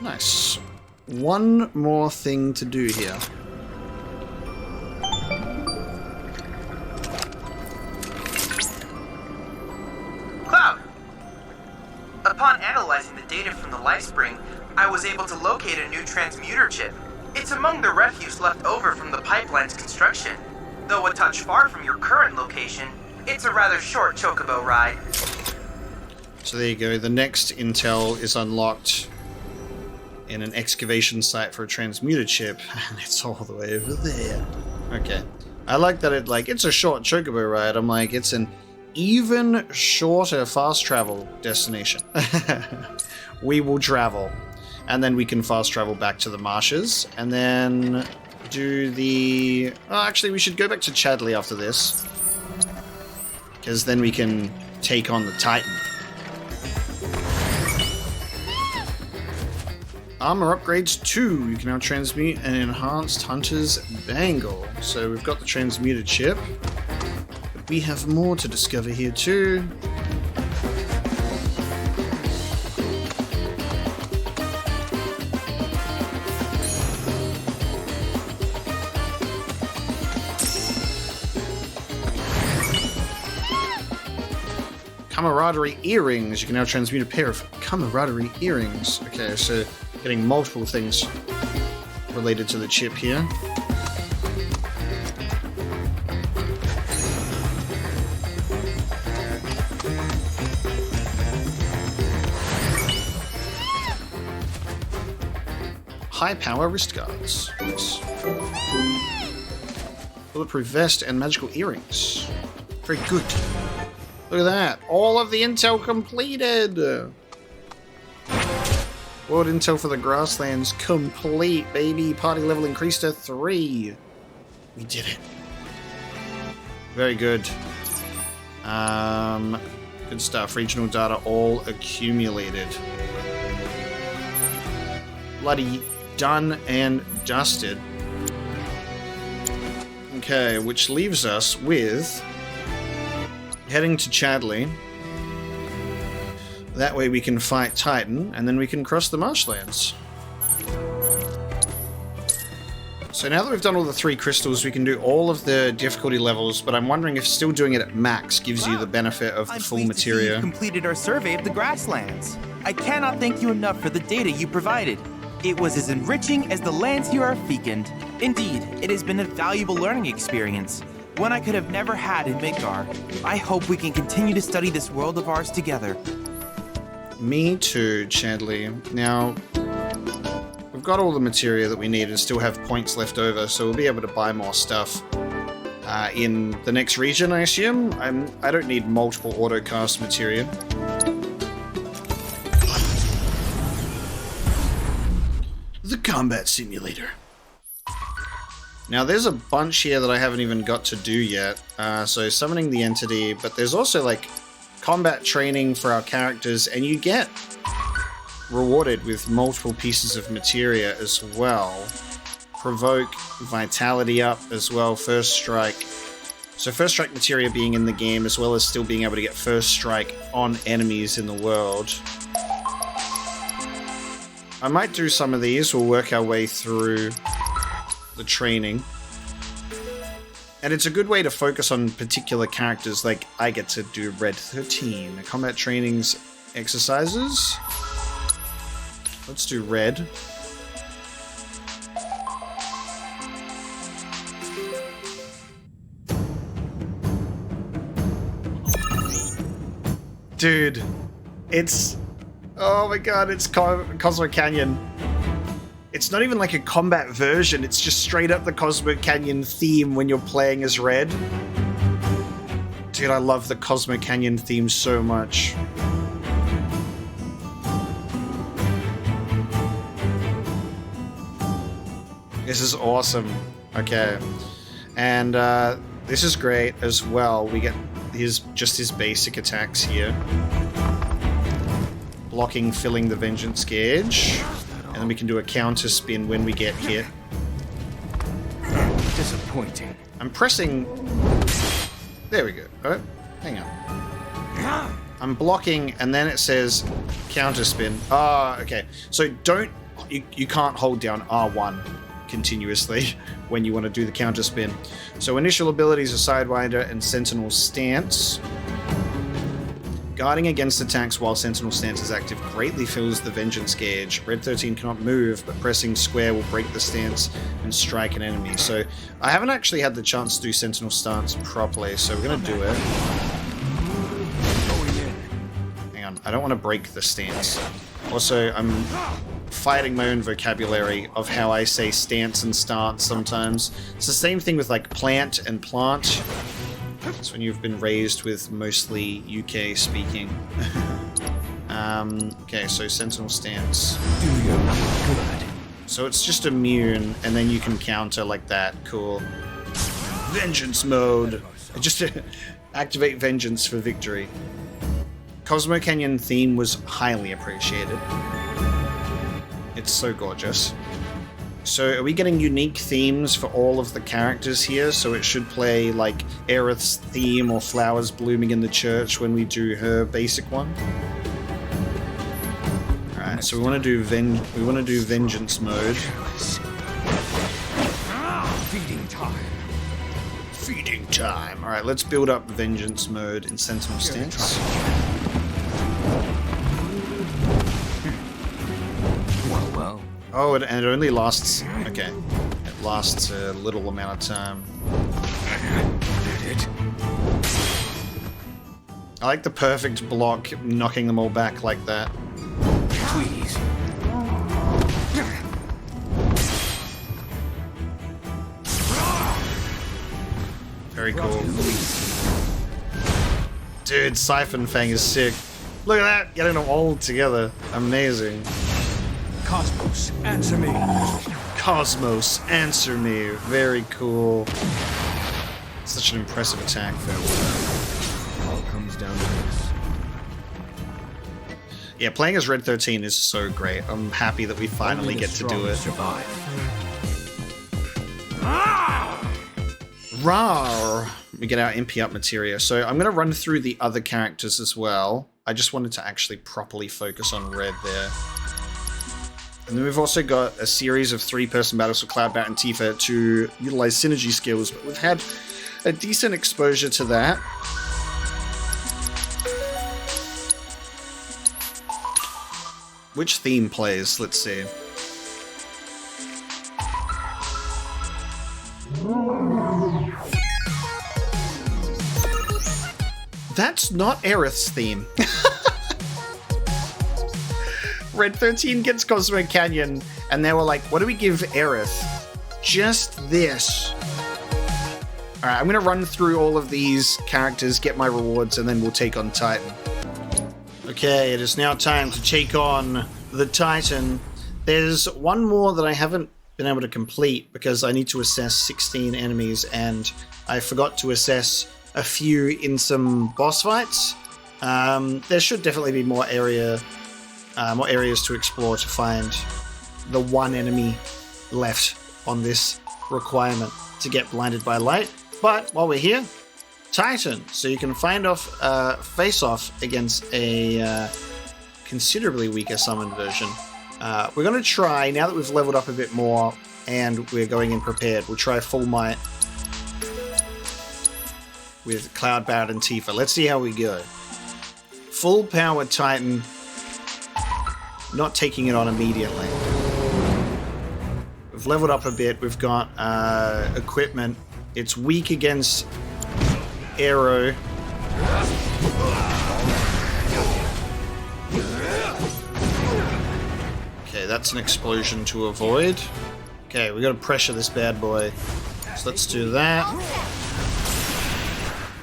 Nice. One more thing to do here. Cloud! Upon analyzing the data from the Lifespring, I was able to locate a new transmuter chip. It's among the refuse left over from the pipeline's construction. Though a touch far from your current location, it's a rather short Chocobo ride. So there you go. The next intel is unlocked in an excavation site for a transmuter chip, and it's all the way over there. Okay. I like that it's a short Chocobo ride. I'm like, it's an even shorter fast travel destination. We will travel. And then we can fast travel back to the marshes, and then do the... Oh, actually, we should go back to Chadley after this, because then we can take on the Titan. Armor upgrades 2. You can now transmute an enhanced Hunter's Bangle. So we've got the transmuted chip, but we have more to discover here too. Camaraderie earrings. You can now transmute a pair of camaraderie earrings. Okay, so getting multiple things related to the chip here. High power wrist guards. Nice. Bulletproof vest and magical earrings. Very good. Look at that. All of the intel completed. World intel for the Grasslands complete, baby. Party level increased to 3. We did it. Very good. Good stuff. Regional data all accumulated. Bloody done and dusted. Okay, which leaves us with heading to Chadley. That way we can fight Titan, and then we can cross the marshlands. So now that we've done all the 3 crystals, we can do all of the difficulty levels, but I'm wondering if still doing it at max gives you the benefit of the full materia. You've completed our survey of the Grasslands. I cannot thank you enough for the data you provided. It was as enriching as the lands here are fecund. Indeed, it has been a valuable learning experience, one I could have never had in Midgar. I hope we can continue to study this world of ours together. Me too, Chadley. Now, we've got all the materia that we need and still have points left over, so we'll be able to buy more stuff in the next region, I assume. I don't need multiple auto-cast materia. The combat simulator. Now there's a bunch here that I haven't even got to do yet. So summoning the entity, but there's also like combat training for our characters, and you get rewarded with multiple pieces of materia as well. Provoke vitality up as well, first strike. So first strike materia being in the game, as well as still being able to get first strike on enemies in the world. I might do some of these. We'll work our way through the training. And it's a good way to focus on particular characters. Like, I get to do Red 13, combat trainings exercises. Let's do Red. Dude, it's... Oh my god, it's Cosmo Canyon. It's not even like a combat version, it's just straight up the Cosmo Canyon theme when you're playing as Red. Dude, I love the Cosmo Canyon theme so much. This is awesome. Okay. And this is great as well. We get his basic attacks here. Blocking, filling the vengeance gauge. And then we can do a counter spin when we get hit. Disappointing. I'm pressing... There we go. Oh, hang on. I'm blocking and then it says counter spin. Ah, okay. So don't... You can't hold down R1 continuously when you want to do the counter spin. So initial abilities are Sidewinder and Sentinel Stance. Guarding against attacks while Sentinel Stance is active greatly fills the vengeance gauge. Red 13 cannot move, but pressing square will break the stance and strike an enemy. So I haven't actually had the chance to do Sentinel Stance properly, so we're going to do it. Hang on, I don't want to break the stance. Also, I'm fighting my own vocabulary of how I say stance and stance sometimes. It's the same thing with like plant and plant. It's when you've been raised with mostly UK speaking. Okay, so Sentinel Stance. Good. So it's just immune, and then you can counter like that. Cool. Vengeance mode. Just activate Vengeance for victory. Cosmo Canyon theme was highly appreciated. It's so gorgeous. So are we getting unique themes for all of the characters here? So it should play like Aerith's theme or Flowers Blooming in the Church when we do her basic one. Alright, so we want to do Vengeance mode. Feeding time. Feeding time. Alright, let's build up Vengeance mode in Sentinel Stance. Well. Oh, and it only lasts... Okay. It lasts a little amount of time. I like the perfect block, knocking them all back like that. Please. Very cool. Dude, Siphon Fang is sick. Look at that! Getting them all together. Amazing. Cosmos, answer me. Cosmos, answer me. Very cool. Such an impressive attack. All comes down to this. Yeah, playing as Red 13 is so great. I'm happy that we finally get to do it. Survive. Rawr! We get our MP up materia. So I'm going to run through the other characters as well. I just wanted to actually properly focus on Red there. And then we've also got a series of 3-person battles for Cloudbat and Tifa to utilize synergy skills, but we've had a decent exposure to that. Which theme plays? Let's see. That's not Aerith's theme. Red 13 gets Cosmo Canyon, and they were like, what do we give Aerith? Just this. Alright, I'm going to run through all of these characters, get my rewards, and then we'll take on Titan. Okay, it is now time to take on the Titan. There's one more that I haven't been able to complete because I need to assess 16 enemies, and I forgot to assess a few in some boss fights. There should definitely be more areas to explore to find the one enemy left on this requirement to get blinded by light. But while we're here, Titan. So you can face off against a considerably weaker summoned version. We're going to try, now that we've leveled up a bit more and we're going in prepared, we'll try full might. with Cloud, Barret, and Tifa. Let's see how we go. Full power Titan. Not taking it on immediately. We've leveled up a bit. We've got equipment. It's weak against arrow. Okay, that's an explosion to avoid. Okay, we gotta pressure this bad boy. So let's do that.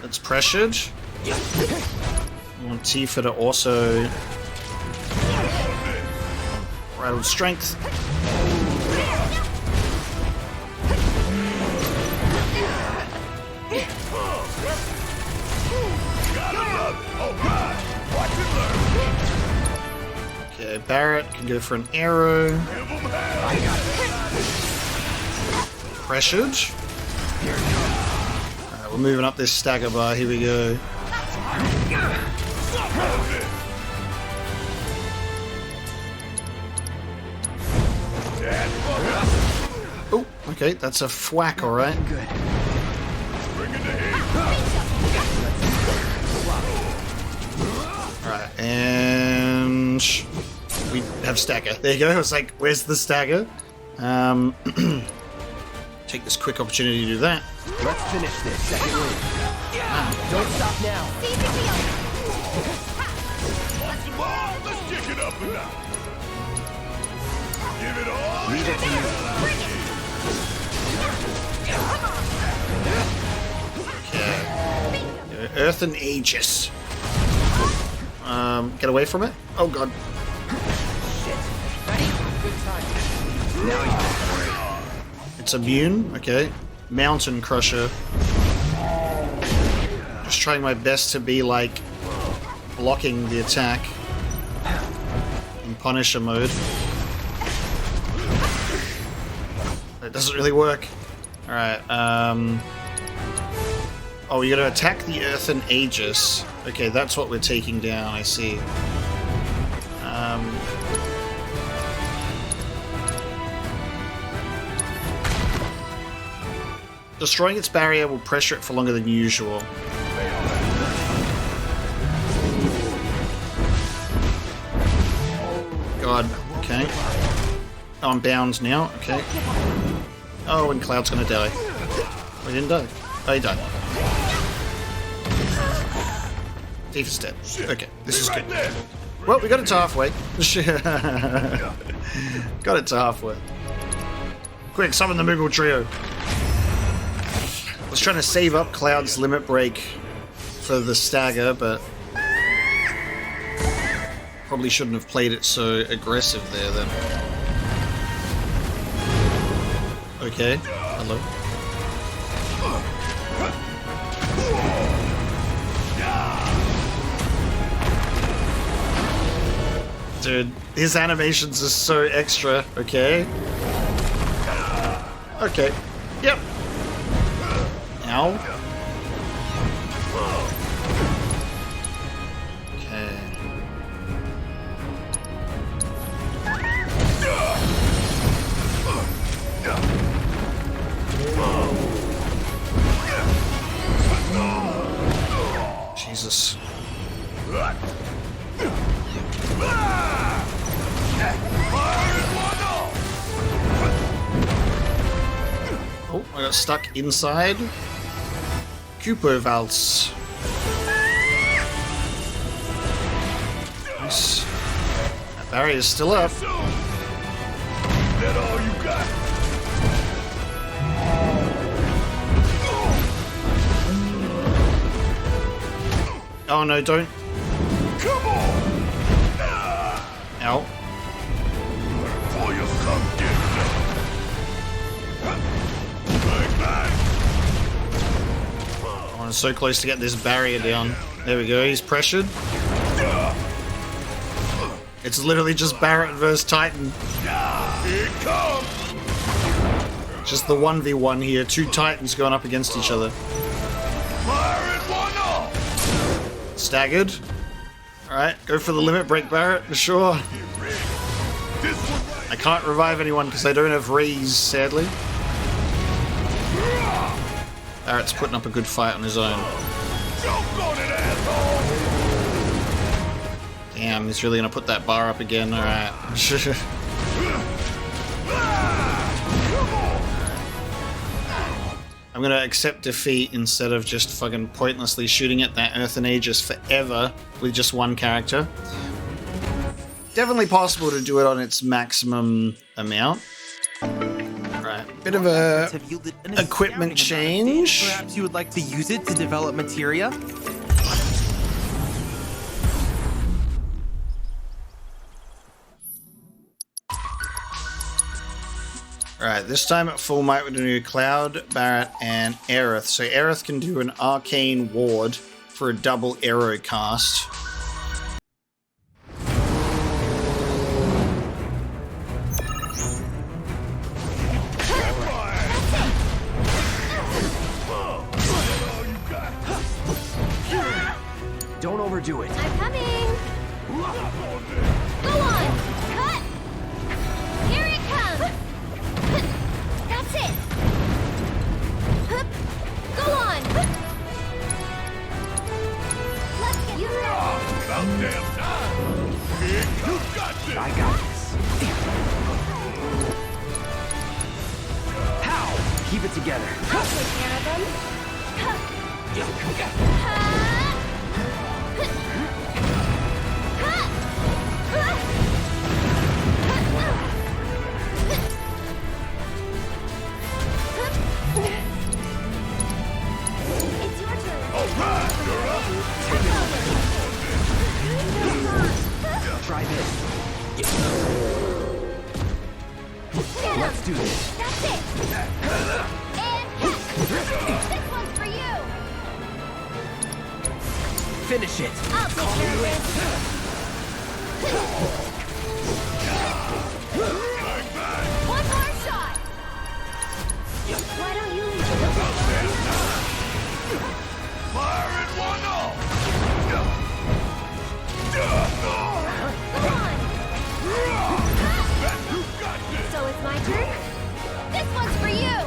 That's pressured. I want Tifa to also rattle strength. Okay, Barret can go for an arrow. Pressured. Alright, we're moving up this stagger bar. Here we go. Oh, okay, that's a thwack, alright. Alright, and we have stagger. There you go. I was like, where's the stagger? Take this quick opportunity to do that. Let's finish this second wave. Don't stop now. Let's kick it up a notch. Give it all. Leave it to you. Okay. Earth and Aegis. Get away from it. Oh god. It's immune. Okay. Mountain Crusher. Just trying my best to be like blocking the attack in Punisher mode. It doesn't really work. Alright, oh, you gotta attack the Earth and Aegis. Okay, that's what we're taking down, I see. Destroying its barrier will pressure it for longer than usual. God, okay. Oh, I'm bound now, okay. Oh, and Cloud's gonna die. Oh, he didn't die. Oh, he died. Tifa's dead. Okay, this is good. Well, we got it to halfway. Got it to halfway. Quick, summon the Moogle Trio. I was trying to save up Cloud's limit break for the stagger, but probably shouldn't have played it so aggressive there then. Okay, hello. Dude, his animations are so extra, okay? Okay, yep. Ow. Okay. Jesus. Oh, I got stuck inside. Chocobo Valse. Nice. That barrier's still up. That all you got? Oh no, don't. Come on! Ow. Pull your come get I'm so close to get this barrier down. There we go, he's pressured. It's literally just Barret versus Titan. Here it comes! Just the 1v1 here, two Titans going up against each other. Fire it one off! Staggered. Alright, go for the limit break, Barret, for sure. I can't revive anyone because I don't have Raise, sadly. Barrett's putting up a good fight on his own. Jump on it, asshole! Damn, he's really gonna put that bar up again. Alright. I'm gonna accept defeat instead of just fucking pointlessly shooting at that Earthen Aegis forever with just one character. Definitely possible to do it on its maximum amount. Right, bit of a equipment change. Perhaps you would like to use it to develop materia? Alright, this time at full might we're going to do Cloud, Barret, and Aerith. So Aerith can do an Arcane Ward for a double arrow cast. Don't overdo it. I'm coming! Go on! Cut! Here it comes! That's it! Go on! Let's get you About damn time! You got this! I got this. How? Keep it together. I'll take care of them. It's your turn. Alright, you're up! Try this. Let's do this. That's it. And this one's for you. Finish it. I'll take care of this. One more shot. Why don't you leave Fire at one all! Come on. You got this! So it's my turn? This one's for you!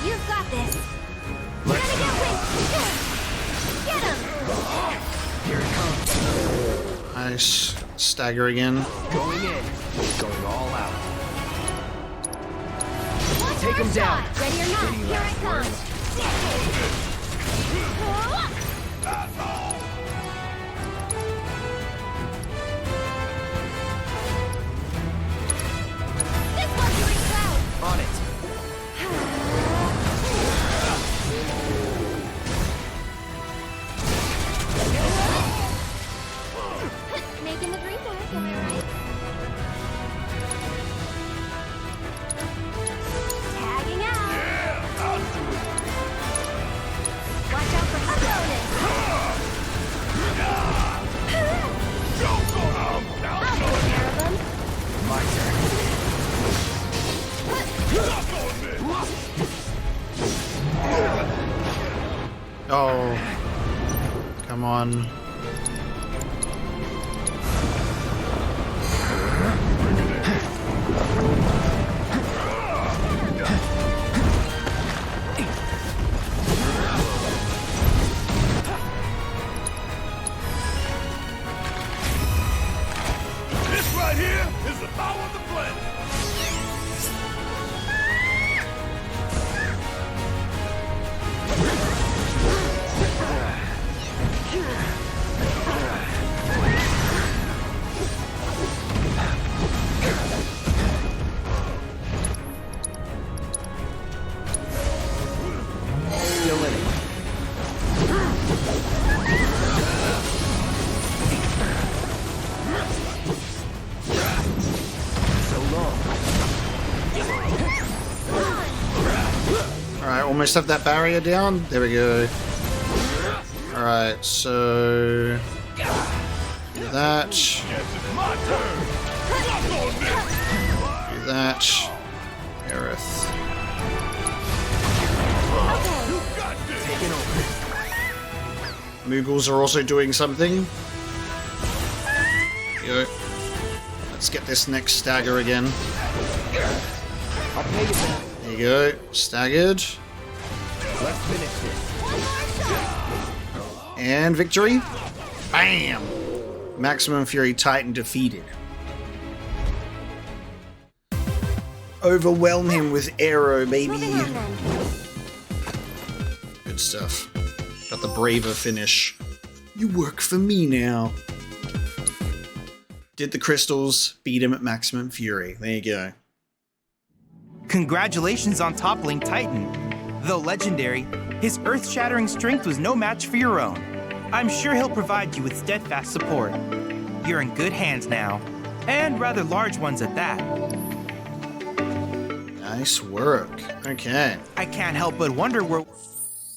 You've got this! Let's go. Get him! Here it comes. Nice. Stagger again. Going in. Going all out. One Take more him down. shot. Ready or not, here it comes! This one's for Cloud! On it. Making the dream work, am I right? Tagging out! Yeah, I'll do it! Watch out for her bonus! Joke on 'em! I'll take care of them! My turn. Suck on this! Oh. Come on. This right here is the power of the planet! Still in it. So long. Alright, almost have that barrier down. There we go. Alright, so... do that. Guess it's my turn! Suck on this! Do that. Aerith. You got this! Taking over. Moogles are also doing something. Yo. get this next stagger again. I'll pay you back. There you go. Staggered. Let's finish this. And victory. Bam! Maximum Fury Titan defeated. Overwhelm him with arrow, baby. Good stuff. Got the braver finish. You work for me now. Did the crystals, beat him at maximum fury. There you go. Congratulations on toppling Titan. Though legendary, his earth-shattering strength was no match for your own. I'm sure he'll provide you with steadfast support. You're in good hands now, and rather large ones at that. Nice work. Okay. I can't help but wonder where...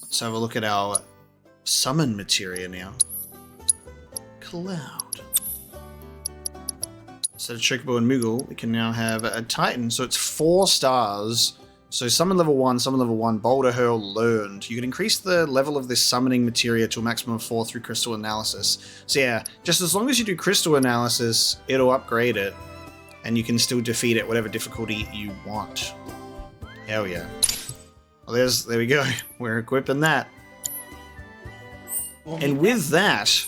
Let's have a look at our summon materia now. Cloud. Instead of Chocobo and Moogle, we can now have a Titan. So it's 4 stars. So summon level 1, summon level 1, Boulder Hurl learned. You can increase the level of this summoning materia to a maximum of 4 through crystal analysis. So yeah, just as long as you do crystal analysis, it'll upgrade it. And you can still defeat it whatever difficulty you want. Hell yeah. Well, there we go. We're equipping that. And with that,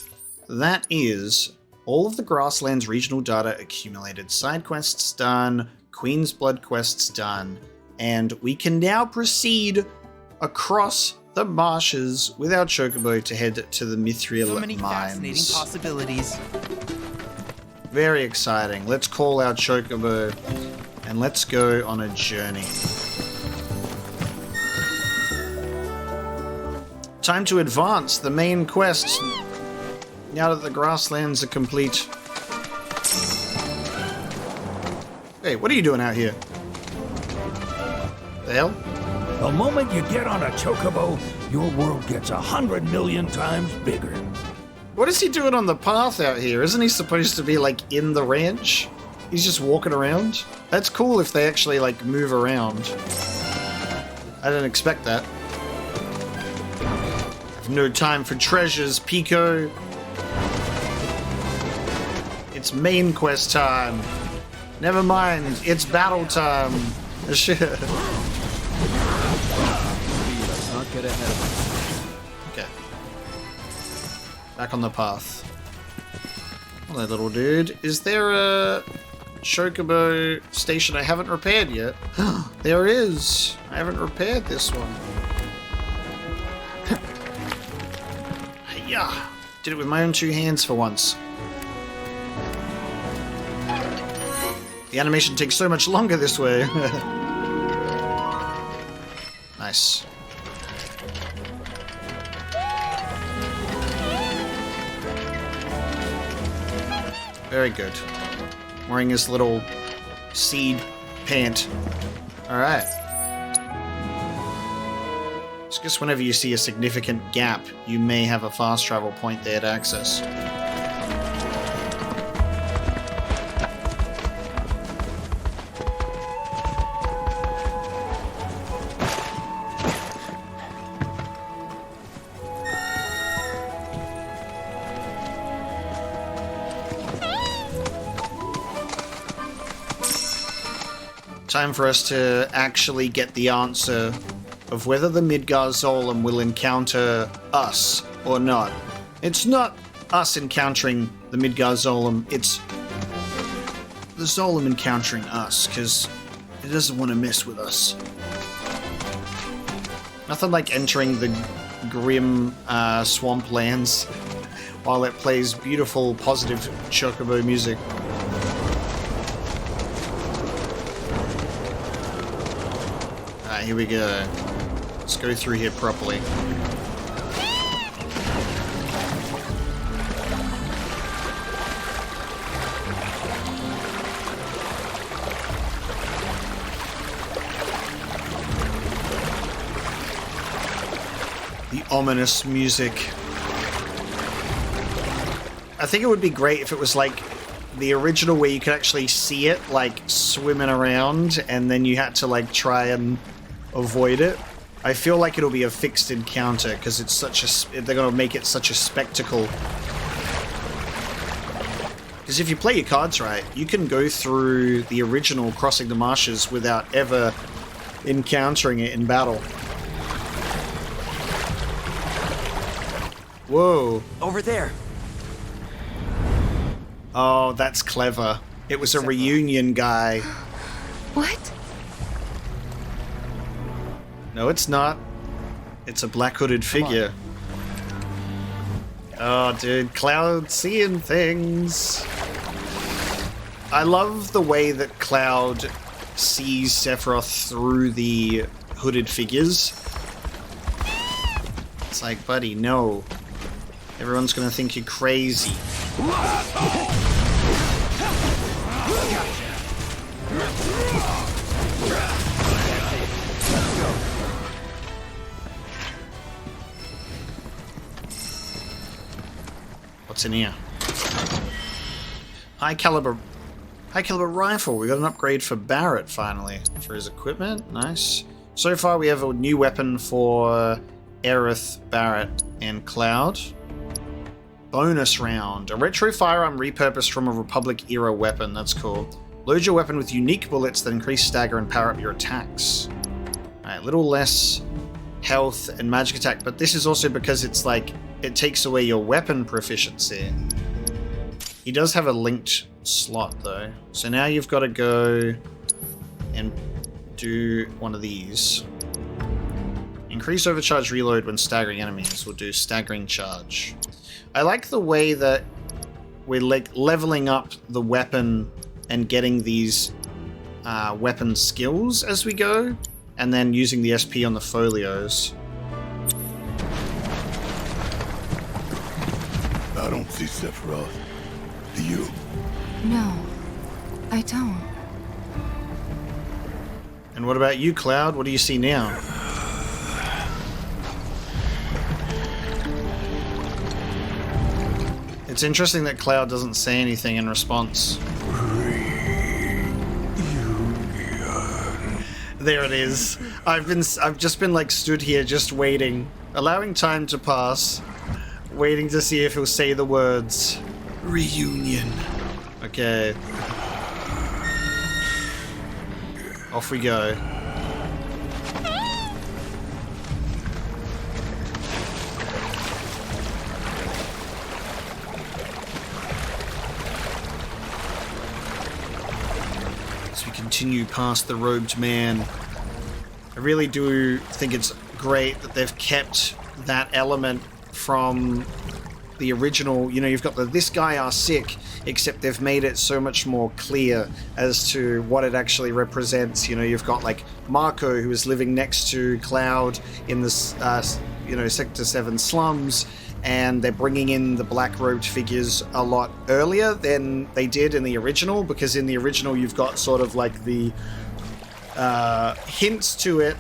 that is all of the Grasslands regional data accumulated. Side quests done, Queen's Blood quests done, and we can now proceed across the marshes with our Chocobo to head to the Mithril so many Mines. fascinating possibilities. Very exciting. Let's call our Chocobo and let's go on a journey. Time to advance the main quest now that the Grasslands are complete. Hey, what are you doing out here? The hell? The moment you get on a Chocobo, your world gets 100 million times bigger. What is he doing on the path out here? Isn't he supposed to be, like, in the ranch? He's just walking around? That's cool if they actually, like, move around. I didn't expect that. I've no time for treasures, Pico. It's main quest time. Never mind, it's battle time. Shit. Let's not get ahead of us. Okay. Back on the path. Hello, little dude. Is there a Chocobo station I haven't repaired yet? There is. I haven't repaired this one. Yeah. Did it with my own 2 hands for once. The animation takes so much longer this way. Nice. Very good. Wearing his little seed pant. Alright. So I guess whenever you see a significant gap, you may have a fast travel point there to access. Time for us to actually get the answer of whether the Midgar Zolom will encounter us or not. It's not us encountering the Midgar Zolom, it's the Zolom encountering us, because it doesn't want to mess with us. Nothing like entering the grim swamplands while it plays beautiful, positive Chocobo music. Here we go. Let's go through here properly. The ominous music. I think it would be great if it was like the original where you could actually see it like swimming around and then you had to like try and avoid it. I feel like it'll be a fixed encounter because it's such a... they're going to make it such a spectacle. Because if you play your cards right, you can go through the original Crossing the Marshes without ever encountering it in battle. Whoa. Over there. Oh, that's clever. It was a reunion guy. What? No, it's not. It's a black hooded figure. Oh, dude, Cloud seeing things. I love the way that Cloud sees Sephiroth through the hooded figures. It's like, buddy, no. Everyone's gonna think you're crazy. What's in here? High caliber rifle. We got an upgrade for Barrett finally for his equipment. Nice. So far we have a new weapon for Aerith, Barrett, and Cloud. Bonus round. A retro firearm repurposed from a Republic-era weapon. That's cool. Load your weapon with unique bullets that increase stagger and power up your attacks. Alright, a little less health and magic attack, but this is also because it's like, it takes away your weapon proficiency. He does have a linked slot though. So now you've got to go and do one of these. Increase overcharge reload when staggering enemies. We'll do staggering charge. I like the way that we're like leveling up the weapon and getting these weapon skills as we go, and then using the SP on the folios. I don't see Sephiroth. Do you? No, I don't. And what about you, Cloud? What do you see now? It's interesting that Cloud doesn't say anything in response. There it is. I've just been like stood here just waiting, allowing time to pass, waiting to see if he'll say the words. Reunion. Okay. Off we go. Continue past the robed man. I really do think it's great that they've kept that element from the original. You know, you've got the this guy are sick, except they've made it so much more clear as to what it actually represents. You know, you've got like Marco, who is living next to Cloud in this Sector 7 slums, and they're bringing in the black-robed figures a lot earlier than they did in the original, because in the original you've got sort of like the hints to it.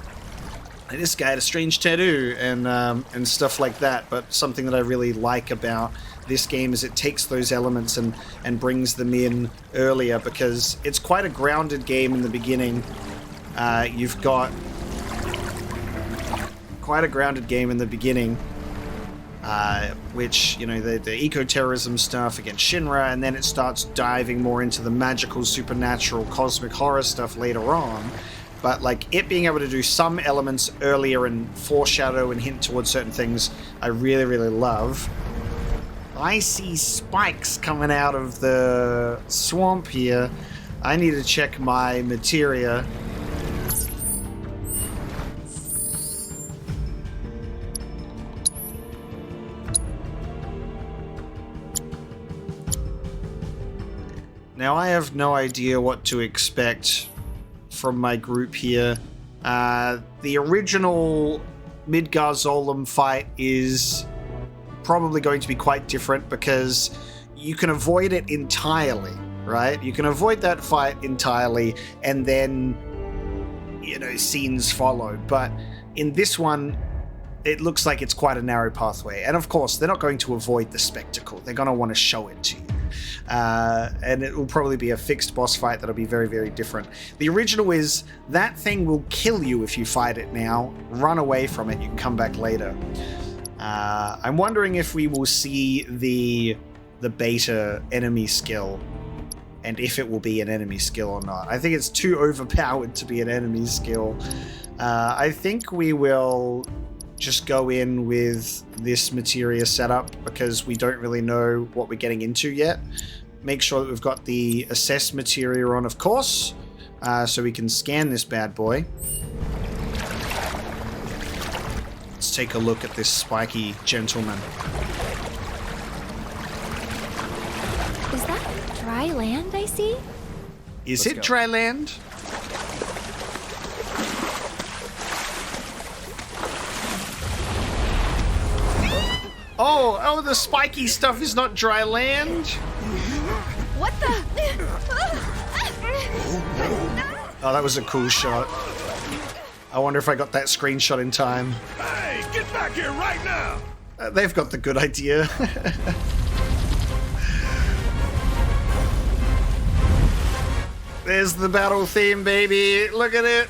This guy had a strange tattoo and stuff like that, but something that I really like about this game is it takes those elements and brings them in earlier, because it's quite a grounded game in the beginning. You've got quite a grounded game in the beginning. Which, you know, the eco-terrorism stuff against Shinra, and then it starts diving more into the magical, supernatural, cosmic horror stuff later on. But, like, it being able to do some elements earlier and foreshadow and hint towards certain things, I really, really love. I see spikes coming out of the swamp here. I need to check my materia. Now, I have no idea what to expect from my group here. The original Midgar Zolom fight is probably going to be quite different, because you can avoid it entirely, right? You can avoid that fight entirely, and then, you know, scenes follow. But in this one, it looks like it's quite a narrow pathway. And of course, they're not going to avoid the spectacle. They're going to want to show it to you. And it will probably be a fixed boss fight that'll be very, very different. The original is, that thing will kill you if you fight it now. Run away from it, you can come back later. I'm wondering if we will see the the beta enemy skill, and if it will be an enemy skill or not. I think it's too overpowered to be an enemy skill. I think we will just go in with this materia setup because we don't really know what we're getting into yet. Make sure that we've got the assess materia on, of course, so we can scan this bad boy. Let's take a look at this spiky gentleman. Is that dry land I see? Is it dry land? Oh, the spiky stuff is not dry land. What the? Oh, that was a cool shot. I wonder if I got that screenshot in time. Hey, get back here right now! They've got the good idea. There's the battle theme, baby. Look at it.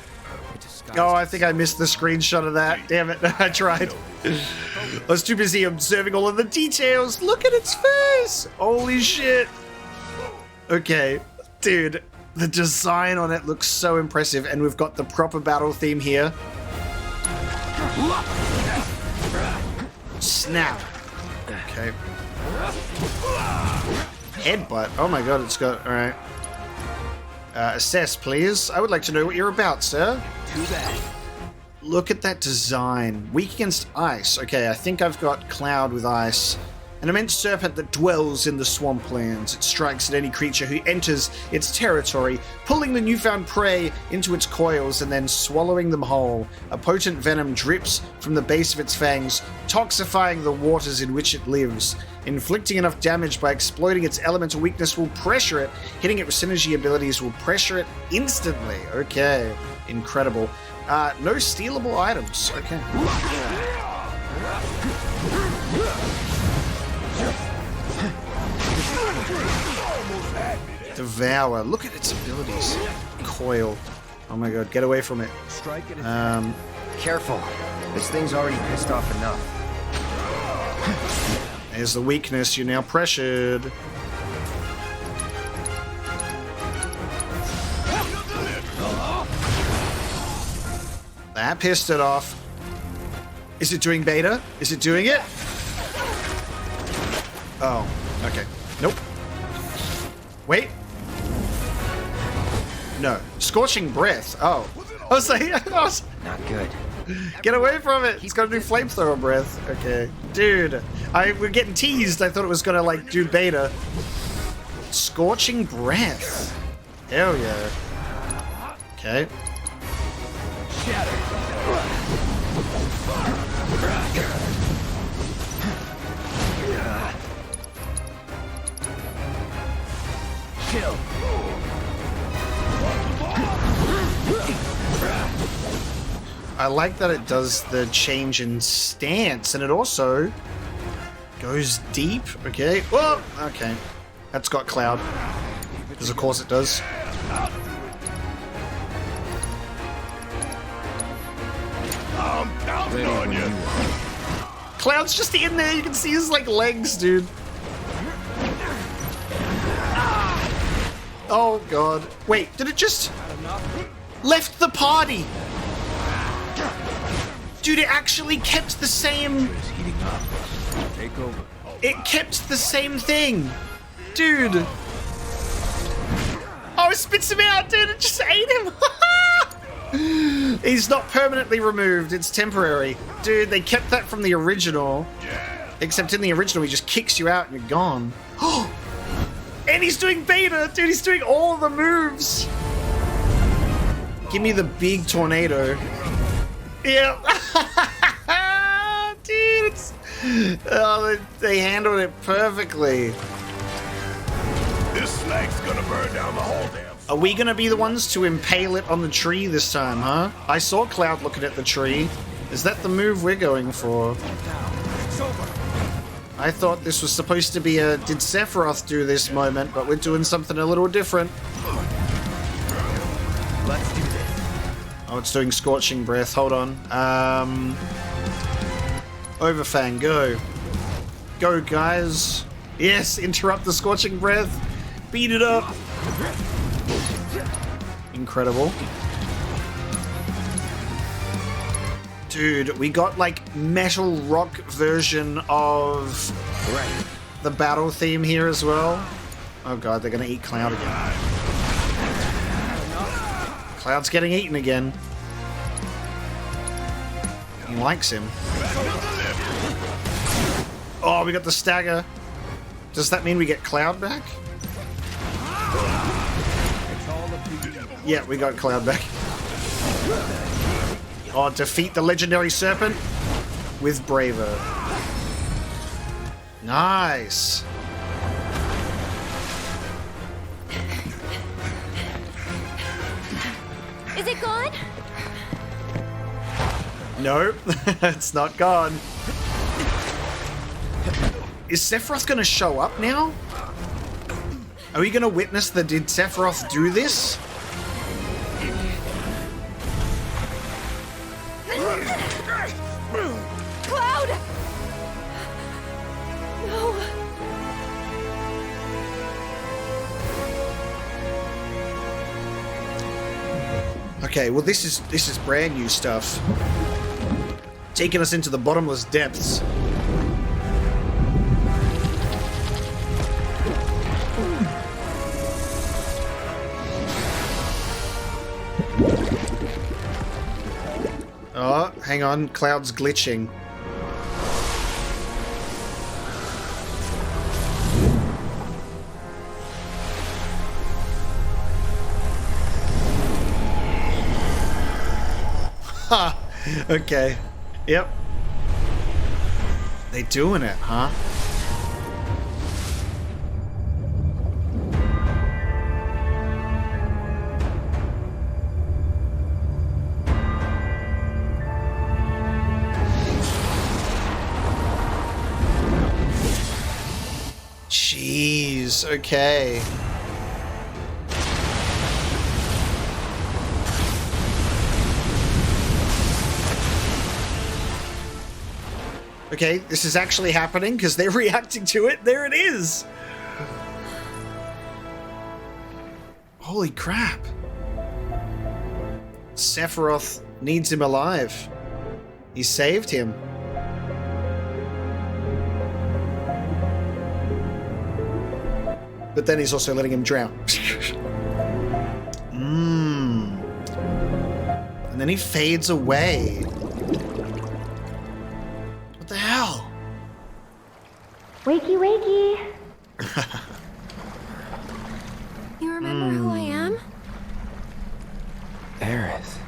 Oh, I think I missed the screenshot of that. Damn it. I tried. I was too busy observing all of the details. Look at its face. Holy shit. Okay. Dude, the design on it looks so impressive, and we've got the proper battle theme here. Snap. Okay. Headbutt. Oh my god, it's got... Alright. Assess, please. I would like to know what you're about, sir. Too bad. Look at that design. Weak against ice. Okay, I think I've got Cloud with ice. An immense serpent that dwells in the swamplands. It strikes at any creature who enters its territory, pulling the newfound prey into its coils and then swallowing them whole. A potent venom drips from the base of its fangs, toxifying the waters in which it lives. Inflicting enough damage by exploiting its elemental weakness will pressure it. Hitting it with synergy abilities will pressure it instantly. Okay, incredible. No stealable items. Okay. Devour. Look at its abilities. Coil. Oh my god, get away from it. Careful. This thing's already pissed off enough. There's the weakness. You're now pressured. That pissed it off. Is it doing beta? Is it doing it? Oh, okay. Nope. Wait. No. Scorching breath. Oh. I was like, Not good. get away from it. It's got to do flamethrower breath. Okay. Dude, we're getting teased. I thought it was going to, like, do beta. Scorching breath. Hell yeah. Okay. Kill. I like that it does the change in stance, and it also goes deep. Okay. Whoa. Okay. That's got Cloud. Because of course it does. I'm counting on you. Cloud's just in there. You can see his, like, legs, dude. Oh, God. Wait, did it just... left the party? Dude, it actually kept the same... Take over. It kept the same thing. Dude. Oh, it spits him out, dude. It just ate him. He's not permanently removed. It's temporary. Dude, they kept that from the original. Except in the original, he just kicks you out and you're gone. And he's doing beta. Dude, he's doing all the moves. Give me the big tornado. Yeah. Dude, it's... Oh, they handled it perfectly. This snake's gonna burn down the whole damn... Are we gonna be the ones to impale it on the tree this time, huh? I saw Cloud looking at the tree. Is that the move we're going for? I thought this was supposed to be a did Sephiroth do this moment, but we're doing something a little different. Let's do this. Oh, it's doing Scorching Breath. Hold on. Overfang, go. Go, guys. Yes, interrupt the scorching breath. Beat it up. Incredible. Dude, we got like metal rock version of the battle theme here as well. Oh god, they're gonna eat Cloud again. Cloud's getting eaten again. He likes him. Oh, we got the stagger. Does that mean we get Cloud back? Yeah, we got Cloud back. Oh, defeat the legendary serpent with Braver. Nice. Is it gone? No, it's not gone. Is Sephiroth going to show up now? Are we going to witness the did Sephiroth do this? Cloud! No. Okay, well this is brand new stuff. Taking us into the bottomless depths. Oh, hang on, Cloud's glitching. Ha! Okay. Yep. They doing it, huh? Jeez, okay. Okay, this is actually happening because they're reacting to it. There it is. Holy crap. Sephiroth needs him alive. He saved him. But then he's also letting him drown. And then he fades away. What the hell? Wakey, wakey. You remember who I am? Aerith.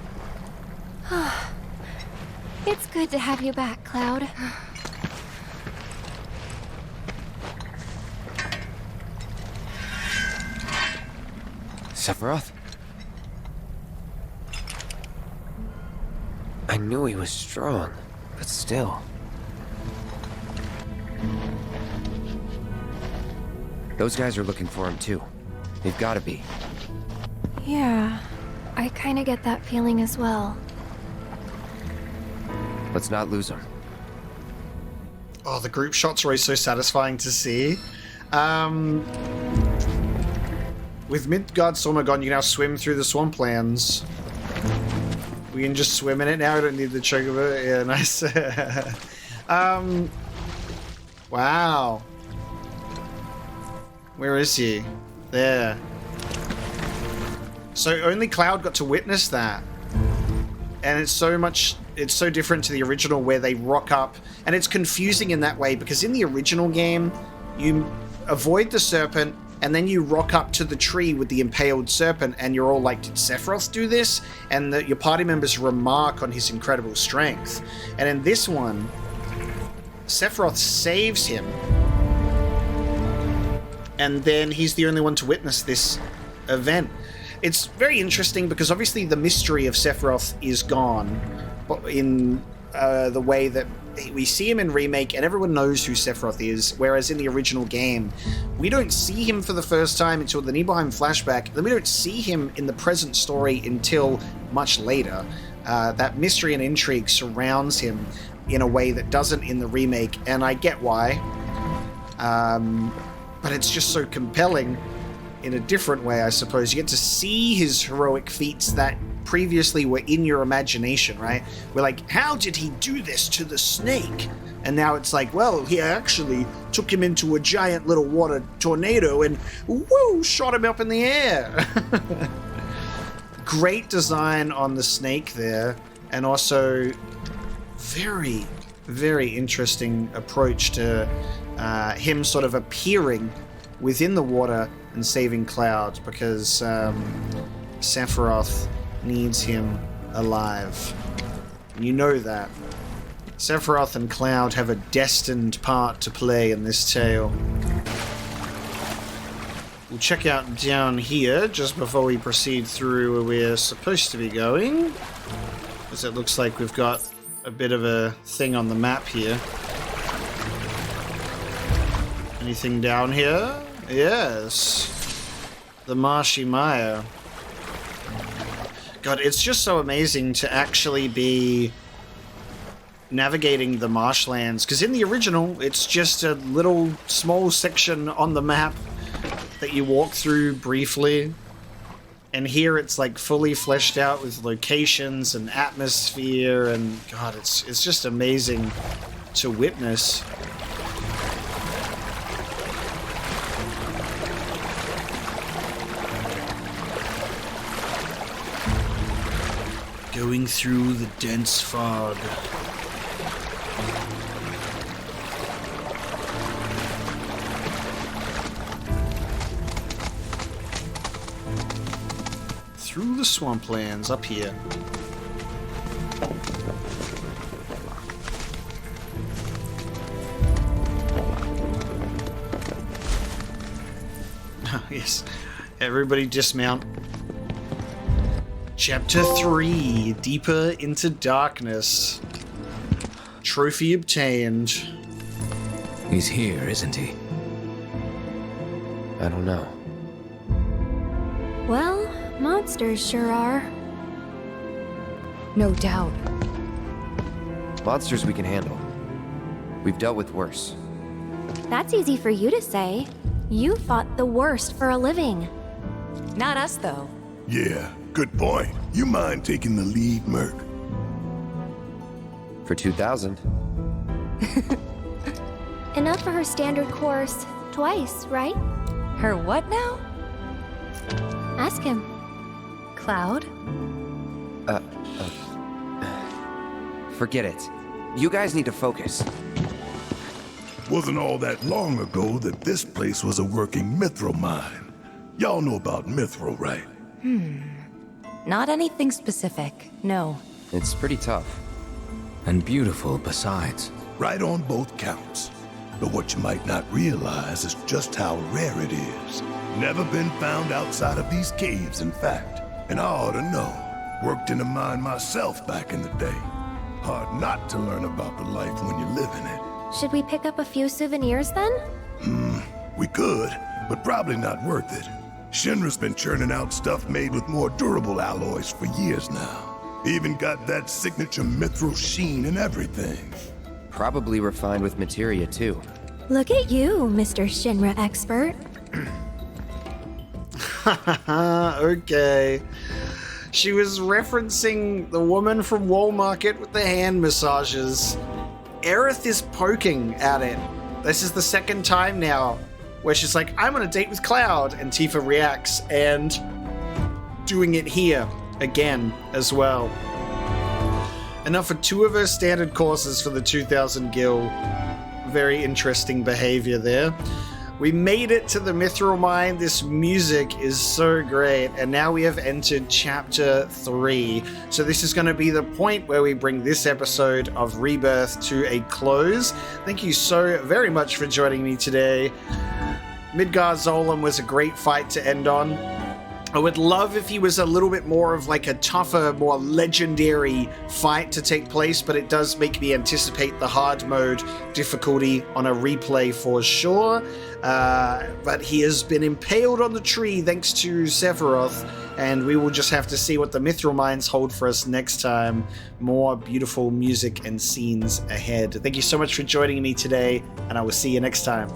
It's good to have you back, Cloud. Sephiroth? I knew he was strong, but still. Those guys are looking for him too. They've got to be. Yeah, I kind of get that feeling as well. Let's not lose him. Oh, the group shots are always so satisfying to see. With Midgar Zolom gone, you can now swim through the swamplands. We can just swim in it now. I don't need the Chocobo. Yeah, nice. Wow. Where is he? There. So only Cloud got to witness that. And it's so different to the original where they rock up. And it's confusing in that way because in the original game, you avoid the serpent and then you rock up to the tree with the impaled serpent and you're all like, did Sephiroth do this? And your party members remark on his incredible strength. And in this one, Sephiroth saves him. And then he's the only one to witness this event. It's very interesting because obviously the mystery of Sephiroth is gone in the way that we see him in Remake and everyone knows who Sephiroth is, whereas in the original game, we don't see him for the first time until the Nibelheim flashback, then we don't see him in the present story until much later. That mystery and intrigue surrounds him in a way that doesn't in the Remake, and I get why. But it's just so compelling in a different way, I suppose. You get to see his heroic feats that previously were in your imagination, right? We're like, how did he do this to the snake? And now it's like, well, he actually took him into a giant little water tornado and woo, shot him up in the air. Great design on the snake there, and also very, very interesting approach to him sort of appearing within the water and saving Cloud, because Sephiroth needs him alive. And you know that. Sephiroth and Cloud have a destined part to play in this tale. We'll check out down here just before we proceed through where we're supposed to be going, because it looks like we've got a bit of a thing on the map here. Anything down here? Yes. The Marshy Mire. God, it's just so amazing to actually be navigating the marshlands, because in the original it's just a little small section on the map that you walk through briefly, and here it's like fully fleshed out with locations and atmosphere, and God, it's just amazing to witness. Going through the dense fog. Through the swamplands up here. Yes, everybody dismount. Chapter 3, Deeper into Darkness. Trophy obtained. He's here, isn't he? I don't know. Well, monsters sure are. No doubt. Monsters we can handle. We've dealt with worse. That's easy for you to say. You fought the worst for a living. Not us, though. Yeah, good point. You mind taking the lead, Merc? For 2,000. Enough for her standard course twice, right? Her what now? Ask him. Cloud? Forget it. You guys need to focus. Wasn't all that long ago that this place was a working Mithril Mine. Y'all know about Mithril, right? Not anything specific, no. It's pretty tough. And beautiful besides. Right on both counts. But what you might not realize is just how rare it is. Never been found outside of these caves, in fact. And I ought to know. Worked in a mine myself back in the day. Hard not to learn about the life when you live in it. Should we pick up a few souvenirs then? We could, but probably not worth it. Shinra's been churning out stuff made with more durable alloys for years now. Even got that signature mithril sheen and everything. Probably refined with materia too. Look at you, Mr. Shinra expert. Okay. She was referencing the woman from Wall Market with the hand massages. Aerith is poking at it. This is the second time now where she's like, I'm on a date with Cloud, and Tifa reacts, and doing it here again as well. Enough for 2 of her standard courses for the 2000 gil. Very interesting behavior there. We made it to the Mithril Mine. This music is so great. And now we have entered Chapter 3. So this is going to be the point where we bring this episode of Rebirth to a close. Thank you so very much for joining me today. Midgar Zolom was a great fight to end on. I would love if he was a little bit more of like a tougher, more legendary fight to take place, but it does make me anticipate the hard mode difficulty on a replay for sure. But he has been impaled on the tree thanks to Sephiroth, and we will just have to see what the Mithril Mines hold for us next time. More beautiful music and scenes ahead. Thank you so much for joining me today, and I will see you next time.